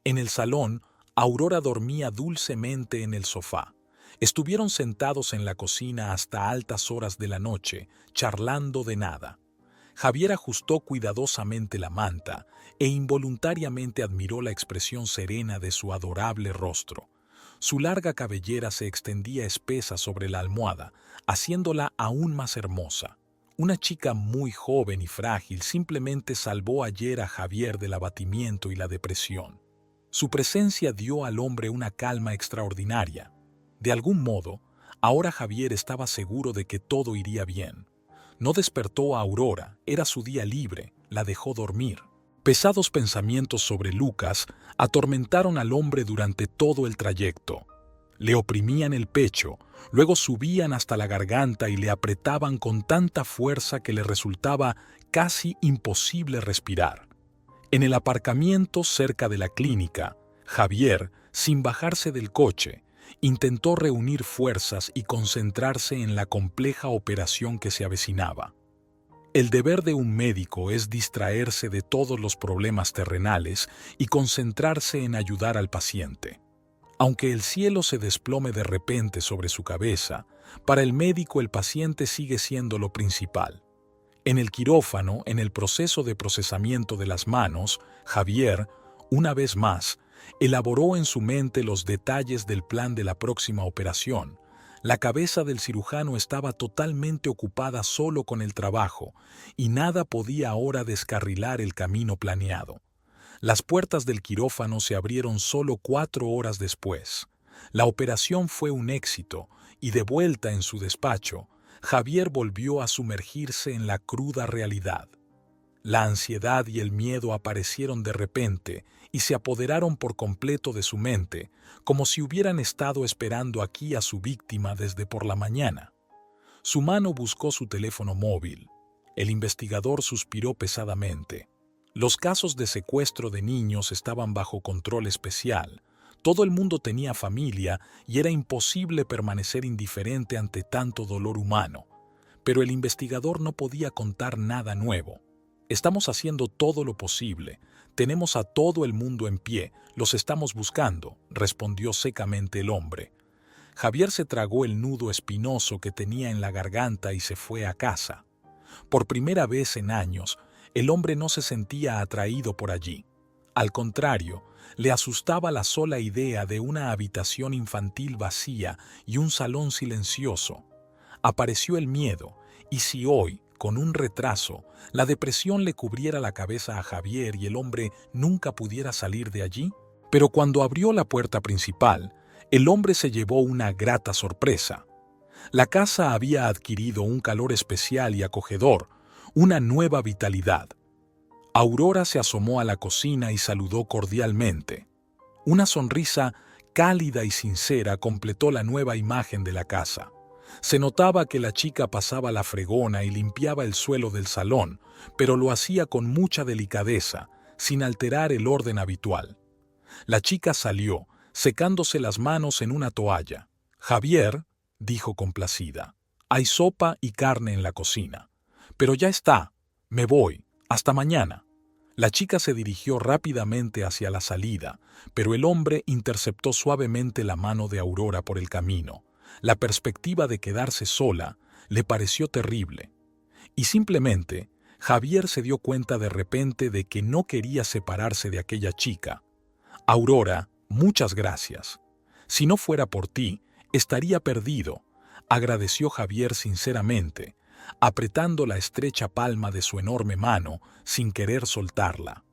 En el salón, Aurora dormía dulcemente en el sofá. Estuvieron sentados en la cocina hasta altas horas de la noche, charlando de nada. Javier ajustó cuidadosamente la manta e involuntariamente admiró la expresión serena de su adorable rostro. Su larga cabellera se extendía espesa sobre la almohada, haciéndola aún más hermosa. Una chica muy joven y frágil simplemente salvó ayer a Javier del abatimiento y la depresión. Su presencia dio al hombre una calma extraordinaria. De algún modo, ahora Javier estaba seguro de que todo iría bien. No despertó a Aurora, era su día libre, la dejó dormir. Pesados pensamientos sobre Lucas atormentaron al hombre durante todo el trayecto. Le oprimían el pecho, luego subían hasta la garganta y le apretaban con tanta fuerza que le resultaba casi imposible respirar. En el aparcamiento cerca de la clínica, Javier, sin bajarse del coche, intentó reunir fuerzas y concentrarse en la compleja operación que se avecinaba. El deber de un médico es distraerse de todos los problemas terrenales y concentrarse en ayudar al paciente. Aunque el cielo se desplome de repente sobre su cabeza, para el médico el paciente sigue siendo lo principal. En el quirófano, en el proceso de procesamiento de las manos, Javier, una vez más, elaboró en su mente los detalles del plan de la próxima operación. La cabeza del cirujano estaba totalmente ocupada solo con el trabajo, y nada podía ahora descarrilar el camino planeado. Las puertas del quirófano se abrieron solo 4 horas después. La operación fue un éxito, y de vuelta en su despacho, Javier volvió a sumergirse en la cruda realidad. La ansiedad y el miedo aparecieron de repente y se apoderaron por completo de su mente, como si hubieran estado esperando aquí a su víctima desde por la mañana. Su mano buscó su teléfono móvil. El investigador suspiró pesadamente. Los casos de secuestro de niños estaban bajo control especial. Todo el mundo tenía familia y era imposible permanecer indiferente ante tanto dolor humano. Pero el investigador no podía contar nada nuevo. Estamos haciendo todo lo posible. Tenemos a todo el mundo en pie. Los estamos buscando, respondió secamente el hombre. Javier se tragó el nudo espinoso que tenía en la garganta y se fue a casa. Por primera vez en años, el hombre no se sentía atraído por allí. Al contrario, le asustaba la sola idea de una habitación infantil vacía y un salón silencioso. Apareció el miedo, y si hoy, con un retraso, la depresión le cubriera la cabeza a Javier y el hombre nunca pudiera salir de allí. Pero cuando abrió la puerta principal, el hombre se llevó una grata sorpresa. La casa había adquirido un calor especial y acogedor, una nueva vitalidad. Aurora se asomó a la cocina y saludó cordialmente. Una sonrisa cálida y sincera completó la nueva imagen de la casa. Se notaba que la chica pasaba la fregona y limpiaba el suelo del salón, pero lo hacía con mucha delicadeza, sin alterar el orden habitual. La chica salió, secándose las manos en una toalla. «Javier», dijo complacida, «hay sopa y carne en la cocina. Pero ya está, me voy, hasta mañana». La chica se dirigió rápidamente hacia la salida, pero el hombre interceptó suavemente la mano de Aurora por el camino. La perspectiva de quedarse sola le pareció terrible. Y simplemente, Javier se dio cuenta de repente de que no quería separarse de aquella chica. «Aurora, muchas gracias. Si no fuera por ti, estaría perdido», agradeció Javier sinceramente, apretando la estrecha palma de su enorme mano sin querer soltarla.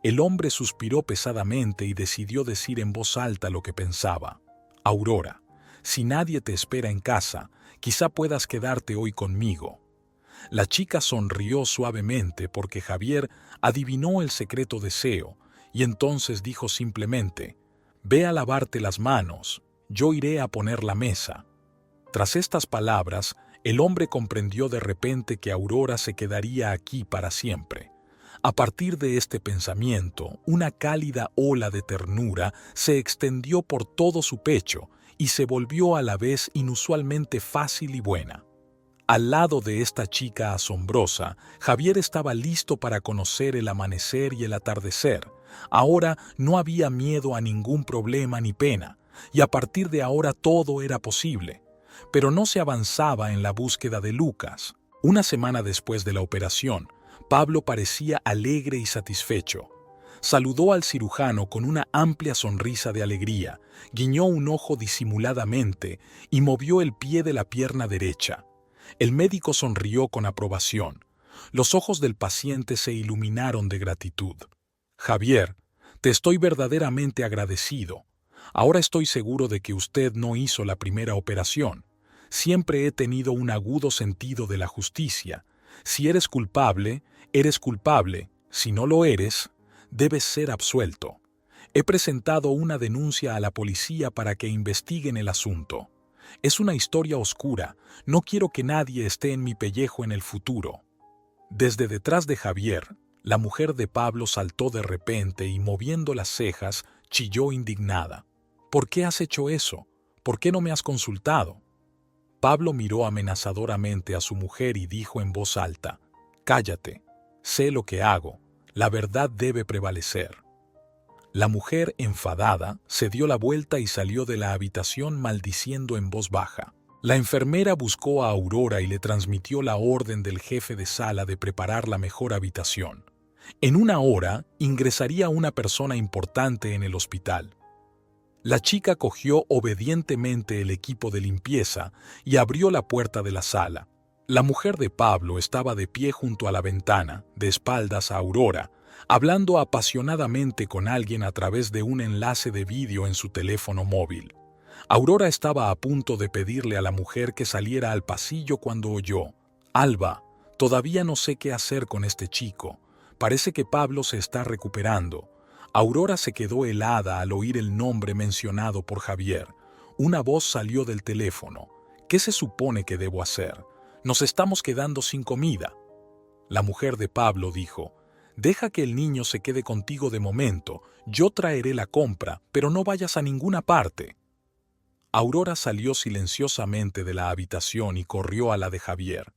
El hombre suspiró pesadamente y decidió decir en voz alta lo que pensaba. «Aurora, si nadie te espera en casa, quizá puedas quedarte hoy conmigo». La chica sonrió suavemente porque Javier adivinó el secreto deseo y entonces dijo simplemente: «Ve a lavarte las manos, yo iré a poner la mesa». Tras estas palabras, el hombre comprendió de repente que Aurora se quedaría aquí para siempre. A partir de este pensamiento, una cálida ola de ternura se extendió por todo su pecho y se volvió a la vez inusualmente fácil y buena. Al lado de esta chica asombrosa, Javier estaba listo para conocer el amanecer y el atardecer. Ahora no había miedo a ningún problema ni pena. y a partir de ahora todo era posible. Pero no se avanzaba en la búsqueda de Lucas. Una semana después de la operación, Pablo parecía alegre y satisfecho. Saludó al cirujano con una amplia sonrisa de alegría, guiñó un ojo disimuladamente y movió el pie de la pierna derecha. El médico sonrió con aprobación. Los ojos del paciente se iluminaron de gratitud. Javier, te estoy verdaderamente agradecido. Ahora estoy seguro de que usted no hizo la primera operación. Siempre he tenido un agudo sentido de la justicia. Si eres culpable, eres culpable. Si no lo eres, debes ser absuelto. He presentado una denuncia a la policía para que investiguen el asunto. Es una historia oscura. No quiero que nadie esté en mi pellejo en el futuro. Desde detrás de Javier, la mujer de Pablo saltó de repente y, moviendo las cejas, chilló indignada. ¿Por qué has hecho eso? ¿Por qué no me has consultado? Pablo miró amenazadoramente a su mujer y dijo en voz alta: «Cállate, sé lo que hago, la verdad debe prevalecer». La mujer, enfadada, se dio la vuelta y salió de la habitación maldiciendo en voz baja. La enfermera buscó a Aurora y le transmitió la orden del jefe de sala de preparar la mejor habitación. En 1 hora ingresaría una persona importante en el hospital. La chica cogió obedientemente el equipo de limpieza y abrió la puerta de la sala. La mujer de Pablo estaba de pie junto a la ventana, de espaldas a Aurora, hablando apasionadamente con alguien a través de un enlace de vídeo en su teléfono móvil. Aurora estaba a punto de pedirle a la mujer que saliera al pasillo cuando oyó: «Alba, todavía no sé qué hacer con este chico. Parece que Pablo se está recuperando». Aurora se quedó helada al oír el nombre mencionado por Javier. Una voz salió del teléfono. «¿Qué se supone que debo hacer? Nos estamos quedando sin comida». La mujer de Pablo dijo: «Deja que el niño se quede contigo de momento. Yo traeré la compra, pero no vayas a ninguna parte». Aurora salió silenciosamente de la habitación y corrió a la de Javier.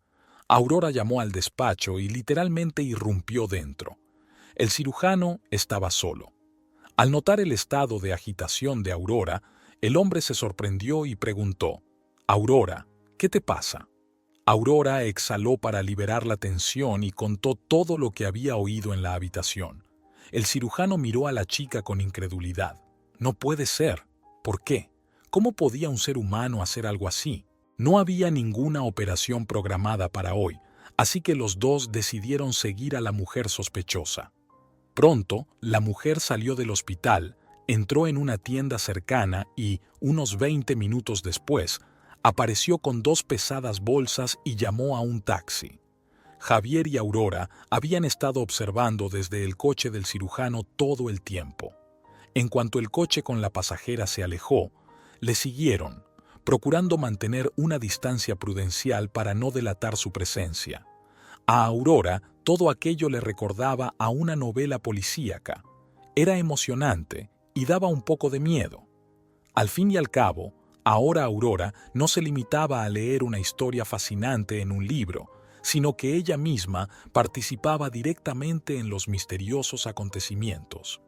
Aurora llamó al despacho y literalmente irrumpió dentro. El cirujano estaba solo. Al notar el estado de agitación de Aurora, el hombre se sorprendió y preguntó: «Aurora, ¿qué te pasa?». Aurora exhaló para liberar la tensión y contó todo lo que había oído en la habitación. El cirujano miró a la chica con incredulidad. «No puede ser. ¿Por qué? ¿Cómo podía un ser humano hacer algo así?». No había ninguna operación programada para hoy, así que los dos decidieron seguir a la mujer sospechosa. Pronto, la mujer salió del hospital, entró en una tienda cercana y, unos 20 minutos después, apareció con 2 pesadas bolsas y llamó a un taxi. Javier y Aurora habían estado observando desde el coche del cirujano todo el tiempo. En cuanto el coche con la pasajera se alejó, le siguieron, procurando mantener una distancia prudencial para no delatar su presencia. A Aurora todo aquello le recordaba a una novela policíaca. Era emocionante y daba un poco de miedo. Al fin y al cabo, ahora Aurora no se limitaba a leer una historia fascinante en un libro, sino que ella misma participaba directamente en los misteriosos acontecimientos.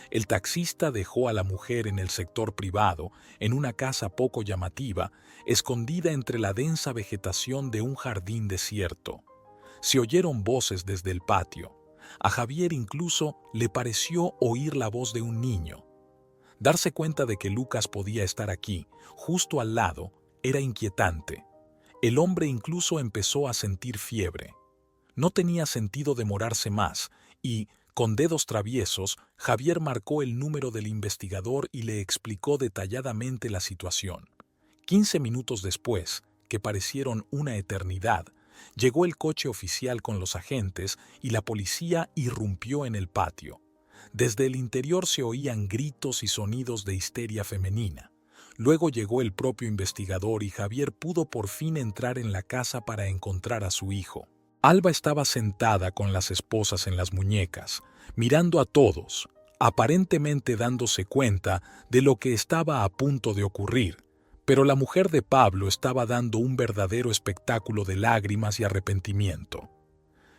El taxista dejó a la mujer en el sector privado, en una casa poco llamativa, escondida entre la densa vegetación de un jardín desierto. Se oyeron voces desde el patio. A Javier incluso le pareció oír la voz de un niño. Darse cuenta de que Lucas podía estar aquí, justo al lado, era inquietante. El hombre incluso empezó a sentir fiebre. No tenía sentido demorarse más y, con dedos traviesos, Javier marcó el número del investigador y le explicó detalladamente la situación. 15 minutos después, que parecieron una eternidad, llegó el coche oficial con los agentes y la policía irrumpió en el patio. Desde el interior se oían gritos y sonidos de histeria femenina. Luego llegó el propio investigador y Javier pudo por fin entrar en la casa para encontrar a su hijo. Alba estaba sentada con las esposas en las muñecas, mirando a todos, aparentemente dándose cuenta de lo que estaba a punto de ocurrir. Pero la mujer de Pablo estaba dando un verdadero espectáculo de lágrimas y arrepentimiento.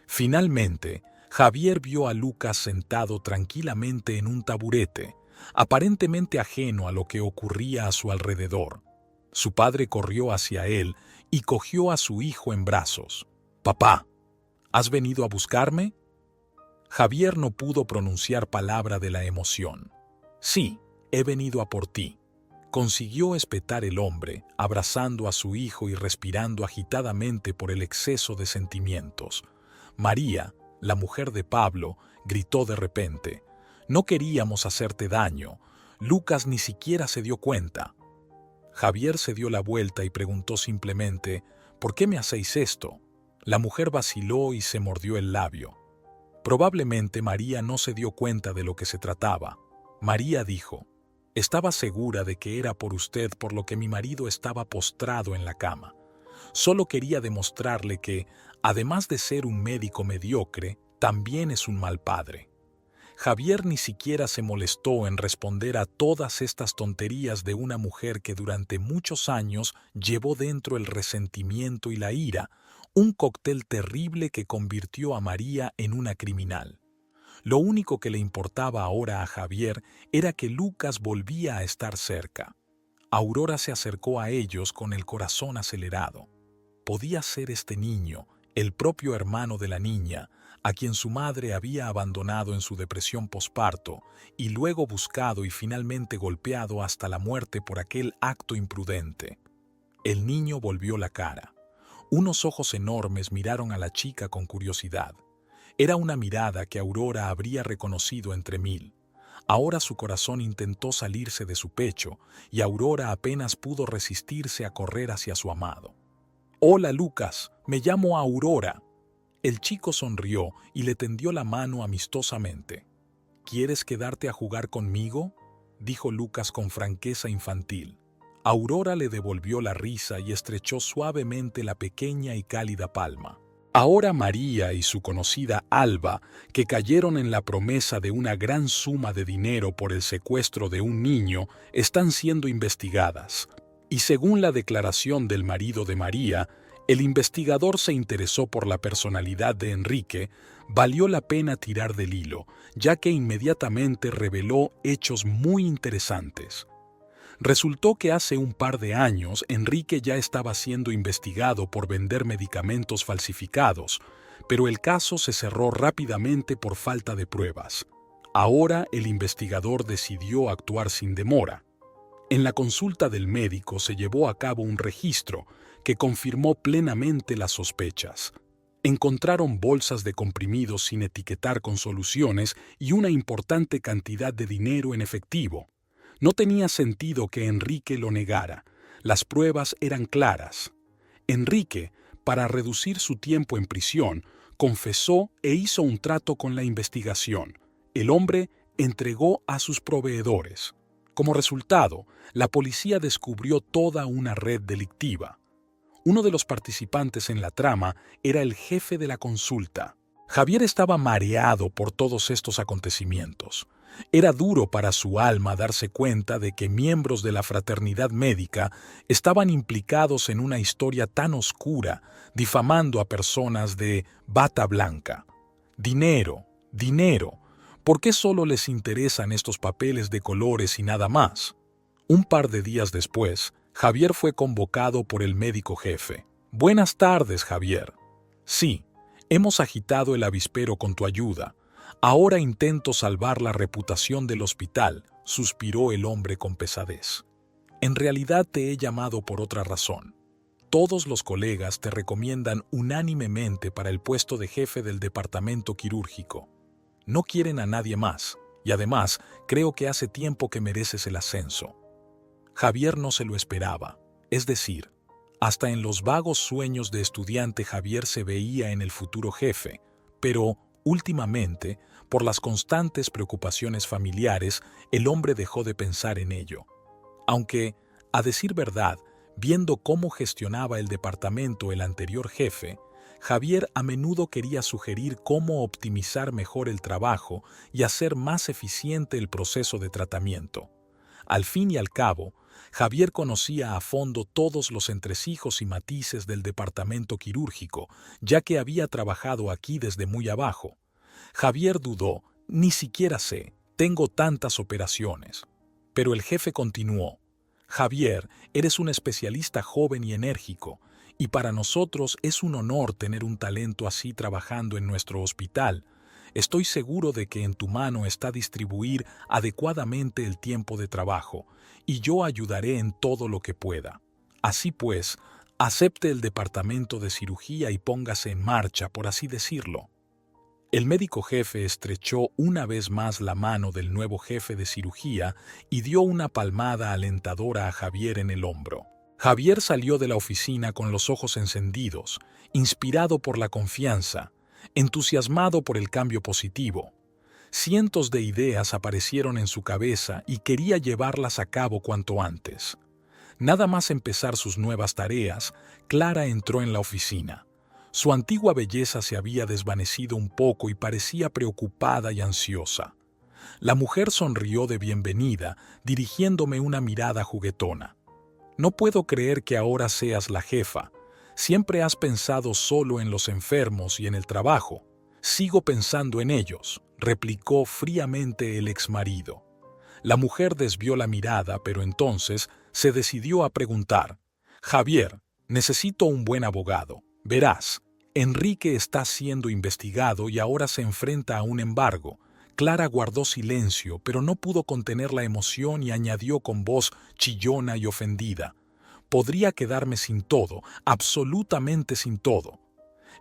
Finalmente, Javier vio a Lucas sentado tranquilamente en un taburete, aparentemente ajeno a lo que ocurría a su alrededor. Su padre corrió hacia él y cogió a su hijo en brazos. «Papá, ¿has venido a buscarme?». Javier no pudo pronunciar palabra de la emoción. «Sí, he venido a por ti», consiguió espetar el hombre, abrazando a su hijo y respirando agitadamente por el exceso de sentimientos. María, la mujer de Pablo, gritó de repente: «No queríamos hacerte daño. Lucas ni siquiera se dio cuenta». Javier se dio la vuelta y preguntó simplemente: «¿Por qué me hacéis esto?». La mujer vaciló y se mordió el labio. Probablemente María no se dio cuenta de lo que se trataba. María dijo: «Estaba segura de que era por usted por lo que mi marido estaba postrado en la cama. Solo quería demostrarle que, además de ser un médico mediocre, también es un mal padre». Javier ni siquiera se molestó en responder a todas estas tonterías de una mujer que durante muchos años llevó dentro el resentimiento y la ira, un cóctel terrible que convirtió a María en una criminal. Lo único que le importaba ahora a Javier era que Lucas volvía a estar cerca. Aurora se acercó a ellos con el corazón acelerado. Podía ser este niño, el propio hermano de la niña, a quien su madre había abandonado en su depresión posparto y luego buscado y finalmente golpeado hasta la muerte por aquel acto imprudente. El niño volvió la cara. Unos ojos enormes miraron a la chica con curiosidad. Era una mirada que Aurora habría reconocido entre mil. Ahora su corazón intentó salirse de su pecho y Aurora apenas pudo resistirse a correr hacia su amado. «Hola, Lucas, me llamo Aurora». El chico sonrió y le tendió la mano amistosamente. «¿Quieres quedarte a jugar conmigo?», dijo Lucas con franqueza infantil. Aurora le devolvió la risa y estrechó suavemente la pequeña y cálida palma. Ahora María y su conocida Alba, que cayeron en la promesa de una gran suma de dinero por el secuestro de un niño, están siendo investigadas. Y según la declaración del marido de María, el investigador se interesó por la personalidad de Enrique. Valió la pena tirar del hilo, ya que inmediatamente reveló hechos muy interesantes. Resultó que hace un par de años Enrique ya estaba siendo investigado por vender medicamentos falsificados, pero el caso se cerró rápidamente por falta de pruebas. Ahora el investigador decidió actuar sin demora. En la consulta del médico se llevó a cabo un registro que confirmó plenamente las sospechas. Encontraron bolsas de comprimidos sin etiquetar con soluciones y una importante cantidad de dinero en efectivo. No tenía sentido que Enrique lo negara. Las pruebas eran claras. Enrique, para reducir su tiempo en prisión, confesó e hizo un trato con la investigación. El hombre entregó a sus proveedores. Como resultado, la policía descubrió toda una red delictiva. Uno de los participantes en la trama era el jefe de la consulta. Javier estaba mareado por todos estos acontecimientos. Era duro para su alma darse cuenta de que miembros de la fraternidad médica estaban implicados en una historia tan oscura, difamando a personas de bata blanca. Dinero, dinero. ¿Por qué solo les interesan estos papeles de colores y nada más? Un par de días después, Javier fue convocado por el médico jefe. «Buenas tardes, Javier». «Sí, hemos agitado el avispero con tu ayuda. Ahora intento salvar la reputación del hospital», suspiró el hombre con pesadez. «En realidad te he llamado por otra razón. Todos los colegas te recomiendan unánimemente para el puesto de jefe del departamento quirúrgico. No quieren a nadie más, y además creo que hace tiempo que mereces el ascenso». Javier no se lo esperaba, es decir, hasta en los vagos sueños de estudiante Javier se veía en el futuro jefe, pero últimamente, por las constantes preocupaciones familiares, el hombre dejó de pensar en ello. Aunque, a decir verdad, viendo cómo gestionaba el departamento el anterior jefe, Javier a menudo quería sugerir cómo optimizar mejor el trabajo y hacer más eficiente el proceso de tratamiento. Al fin y al cabo, Javier conocía a fondo todos los entresijos y matices del departamento quirúrgico, ya que había trabajado aquí desde muy abajo. Javier dudó, «Ni siquiera sé, Tengo tantas operaciones. Pero el jefe continuó. Javier, eres un especialista joven y enérgico, y para nosotros es un honor tener un talento así trabajando en nuestro hospital. Estoy seguro de que en tu mano está distribuir adecuadamente el tiempo de trabajo, y yo ayudaré en todo lo que pueda. Así pues, acepte el departamento de cirugía y póngase en marcha, por así decirlo. El médico jefe estrechó una vez más la mano del nuevo jefe de cirugía y dio una palmada alentadora a Javier en el hombro. Javier salió de la oficina con los ojos encendidos, inspirado por la confianza, entusiasmado por el cambio positivo. Cientos de ideas aparecieron en su cabeza y quería llevarlas a cabo cuanto antes. Nada más empezar sus nuevas tareas, Clara entró en la oficina. Su antigua belleza se había desvanecido un poco y parecía preocupada y ansiosa. La mujer sonrió de bienvenida, dirigiéndome una mirada juguetona. No puedo creer que ahora seas la jefa. Siempre has pensado solo en los enfermos y en el trabajo. Sigo pensando en ellos, replicó fríamente el exmarido. La mujer desvió la mirada, pero entonces se decidió a preguntar: Javier, necesito un buen abogado. Verás, Enrique está siendo investigado y ahora se enfrenta a un embargo. Clara guardó silencio, pero no pudo contener la emoción y añadió con voz chillona y ofendida: podría quedarme sin todo, absolutamente sin todo.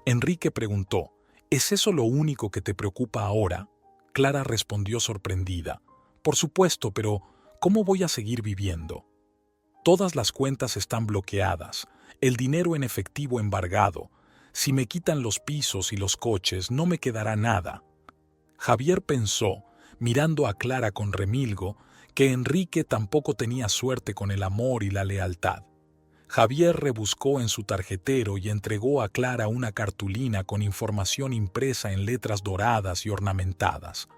Enrique preguntó: ¿es eso lo único que te preocupa ahora? Clara respondió sorprendida: por supuesto, pero ¿cómo voy a seguir viviendo? Todas las cuentas están bloqueadas, el dinero en efectivo embargado. Si me quitan los pisos y los coches, no me quedará nada. Javier pensó, mirando a Clara con remilgo, que Enrique tampoco tenía suerte con el amor y la lealtad. Javier rebuscó en su tarjetero y entregó a Clara una cartulina con información impresa en letras doradas y ornamentadas.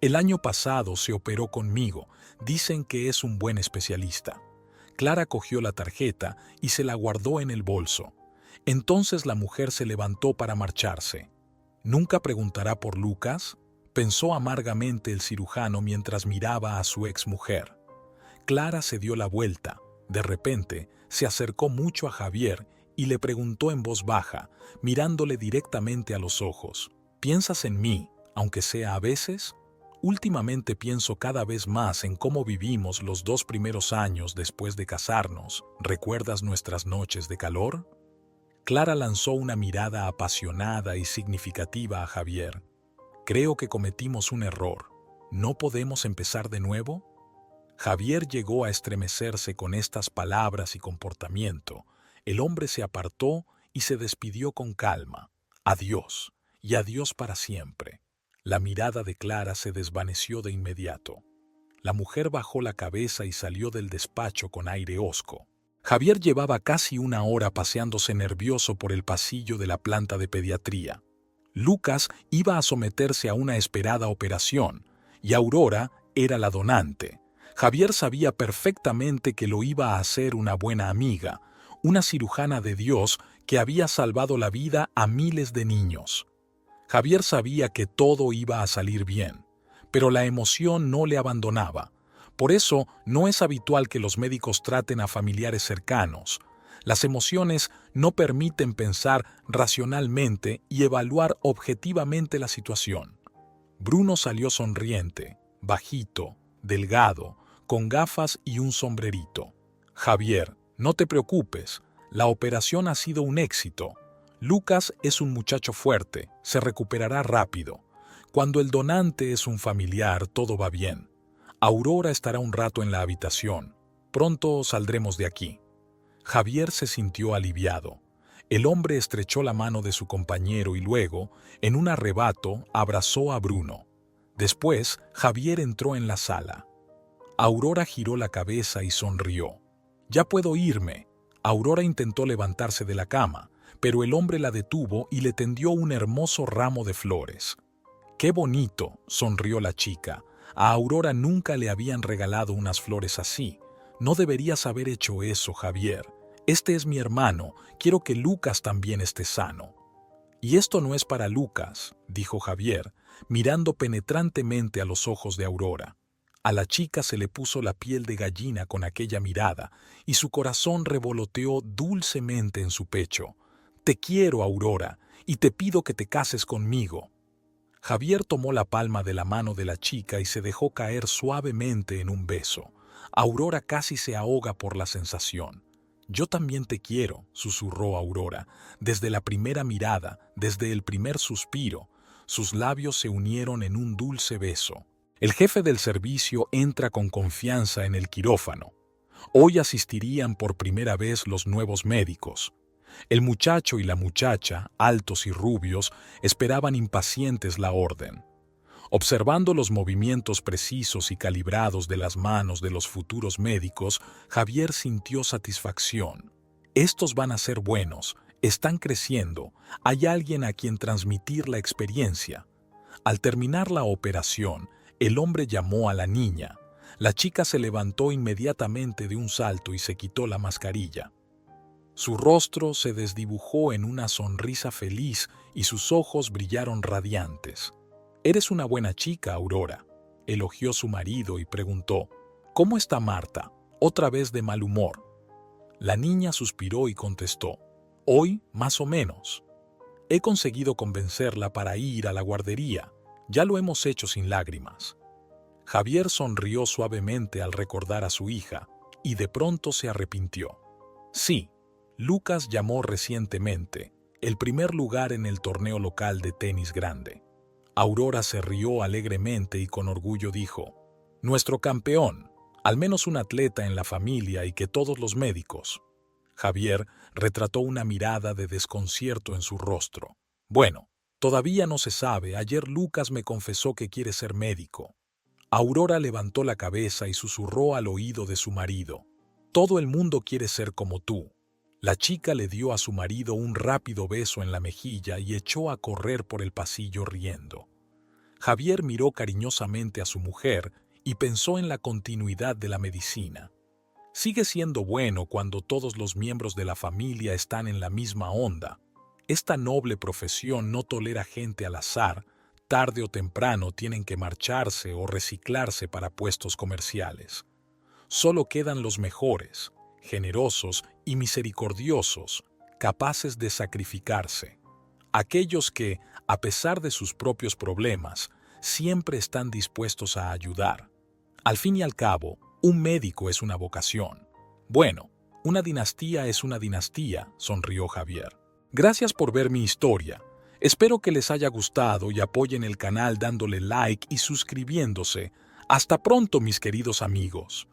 El año pasado se operó conmigo, dicen que es un buen especialista. Clara cogió la tarjeta y se la guardó en el bolso. Entonces la mujer se levantó para marcharse. ¿Nunca preguntará por Lucas?, pensó amargamente el cirujano mientras miraba a su exmujer. Clara se dio la vuelta. De repente, se acercó mucho a Javier y le preguntó en voz baja, mirándole directamente a los ojos: ¿piensas en mí, aunque sea a veces? Últimamente pienso cada vez más en cómo vivimos los 2 primeros años después de casarnos. ¿Recuerdas nuestras noches de calor? Clara lanzó una mirada apasionada y significativa a Javier. Creo que cometimos un error. ¿No podemos empezar de nuevo? Javier llegó a estremecerse con estas palabras y comportamiento. El hombre se apartó y se despidió con calma. Adiós, y adiós para siempre. La mirada de Clara se desvaneció de inmediato. La mujer bajó la cabeza y salió del despacho con aire hosco. Javier llevaba casi una hora paseándose nervioso por el pasillo de la planta de pediatría. Lucas iba a someterse a una esperada operación, y Aurora era la donante. Javier sabía perfectamente que lo iba a hacer una buena amiga, una cirujana de Dios que había salvado la vida a miles de niños. Javier sabía que todo iba a salir bien, pero la emoción no le abandonaba. Por eso no es habitual que los médicos traten a familiares cercanos. Las emociones no permiten pensar racionalmente y evaluar objetivamente la situación. Bruno salió sonriente, bajito, delgado, con gafas y un sombrerito. Javier, no te preocupes, la operación ha sido un éxito. Lucas es un muchacho fuerte, se recuperará rápido. Cuando el donante es un familiar, todo va bien. Aurora estará un rato en la habitación. Pronto saldremos de aquí. Javier se sintió aliviado. El hombre estrechó la mano de su compañero y luego, en un arrebato, abrazó a Bruno. Después, Javier entró en la sala. Aurora giró la cabeza y sonrió. «Ya puedo irme». Aurora intentó levantarse de la cama, pero el hombre la detuvo y le tendió un hermoso ramo de flores. «Qué bonito», sonrió la chica. A Aurora nunca le habían regalado unas flores así. «No deberías haber hecho eso, Javier. Este es mi hermano, quiero que Lucas también esté sano». «Y esto no es para Lucas», dijo Javier, mirando penetrantemente a los ojos de Aurora. A la chica se le puso la piel de gallina con aquella mirada y su corazón revoloteó dulcemente en su pecho. «Te quiero, Aurora, y te pido que te cases conmigo». Javier tomó la palma de la mano de la chica y se dejó caer suavemente en un beso. Aurora casi se ahoga por la sensación. «Yo también te quiero», susurró Aurora. Desde la primera mirada, desde el primer suspiro, sus labios se unieron en un dulce beso. El jefe del servicio entra con confianza en el quirófano. Hoy asistirían por primera vez los nuevos médicos. El muchacho y la muchacha, altos y rubios, esperaban impacientes la orden. Observando los movimientos precisos y calibrados de las manos de los futuros médicos, Javier sintió satisfacción. Estos van a ser buenos, están creciendo, hay alguien a quien transmitir la experiencia. Al terminar la operación, el hombre llamó a la niña. La chica se levantó inmediatamente de un salto y se quitó la mascarilla. Su rostro se desdibujó en una sonrisa feliz y sus ojos brillaron radiantes. «Eres una buena chica, Aurora», elogió su marido y preguntó: «¿Cómo está Marta?», otra vez de mal humor. La niña suspiró y contestó: «Hoy, más o menos. He conseguido convencerla para ir a la guardería. Ya lo hemos hecho sin lágrimas». Javier sonrió suavemente al recordar a su hija y de pronto se arrepintió. Sí, Lucas llamó recientemente, el primer lugar en el torneo local de tenis grande. Aurora se rió alegremente y con orgullo dijo: «Nuestro campeón, al menos un atleta en la familia y que todos los médicos». Javier retrató una mirada de desconcierto en su rostro. «Bueno, todavía no se sabe, ayer Lucas me confesó que quiere ser médico». Aurora levantó la cabeza y susurró al oído de su marido: «Todo el mundo quiere ser como tú». La chica le dio a su marido un rápido beso en la mejilla y echó a correr por el pasillo riendo. Javier miró cariñosamente a su mujer y pensó en la continuidad de la medicina. Sigue siendo bueno cuando todos los miembros de la familia están en la misma onda. Esta noble profesión no tolera gente al azar. Tarde o temprano tienen que marcharse o reciclarse para puestos comerciales. Solo quedan los mejores, generosos y misericordiosos, capaces de sacrificarse. Aquellos que, a pesar de sus propios problemas, siempre están dispuestos a ayudar. Al fin y al cabo, un médico es una vocación. Bueno, una dinastía es una dinastía, sonrió Javier. Gracias por ver mi historia. Espero que les haya gustado y apoyen el canal dándole like y suscribiéndose. Hasta pronto, mis queridos amigos.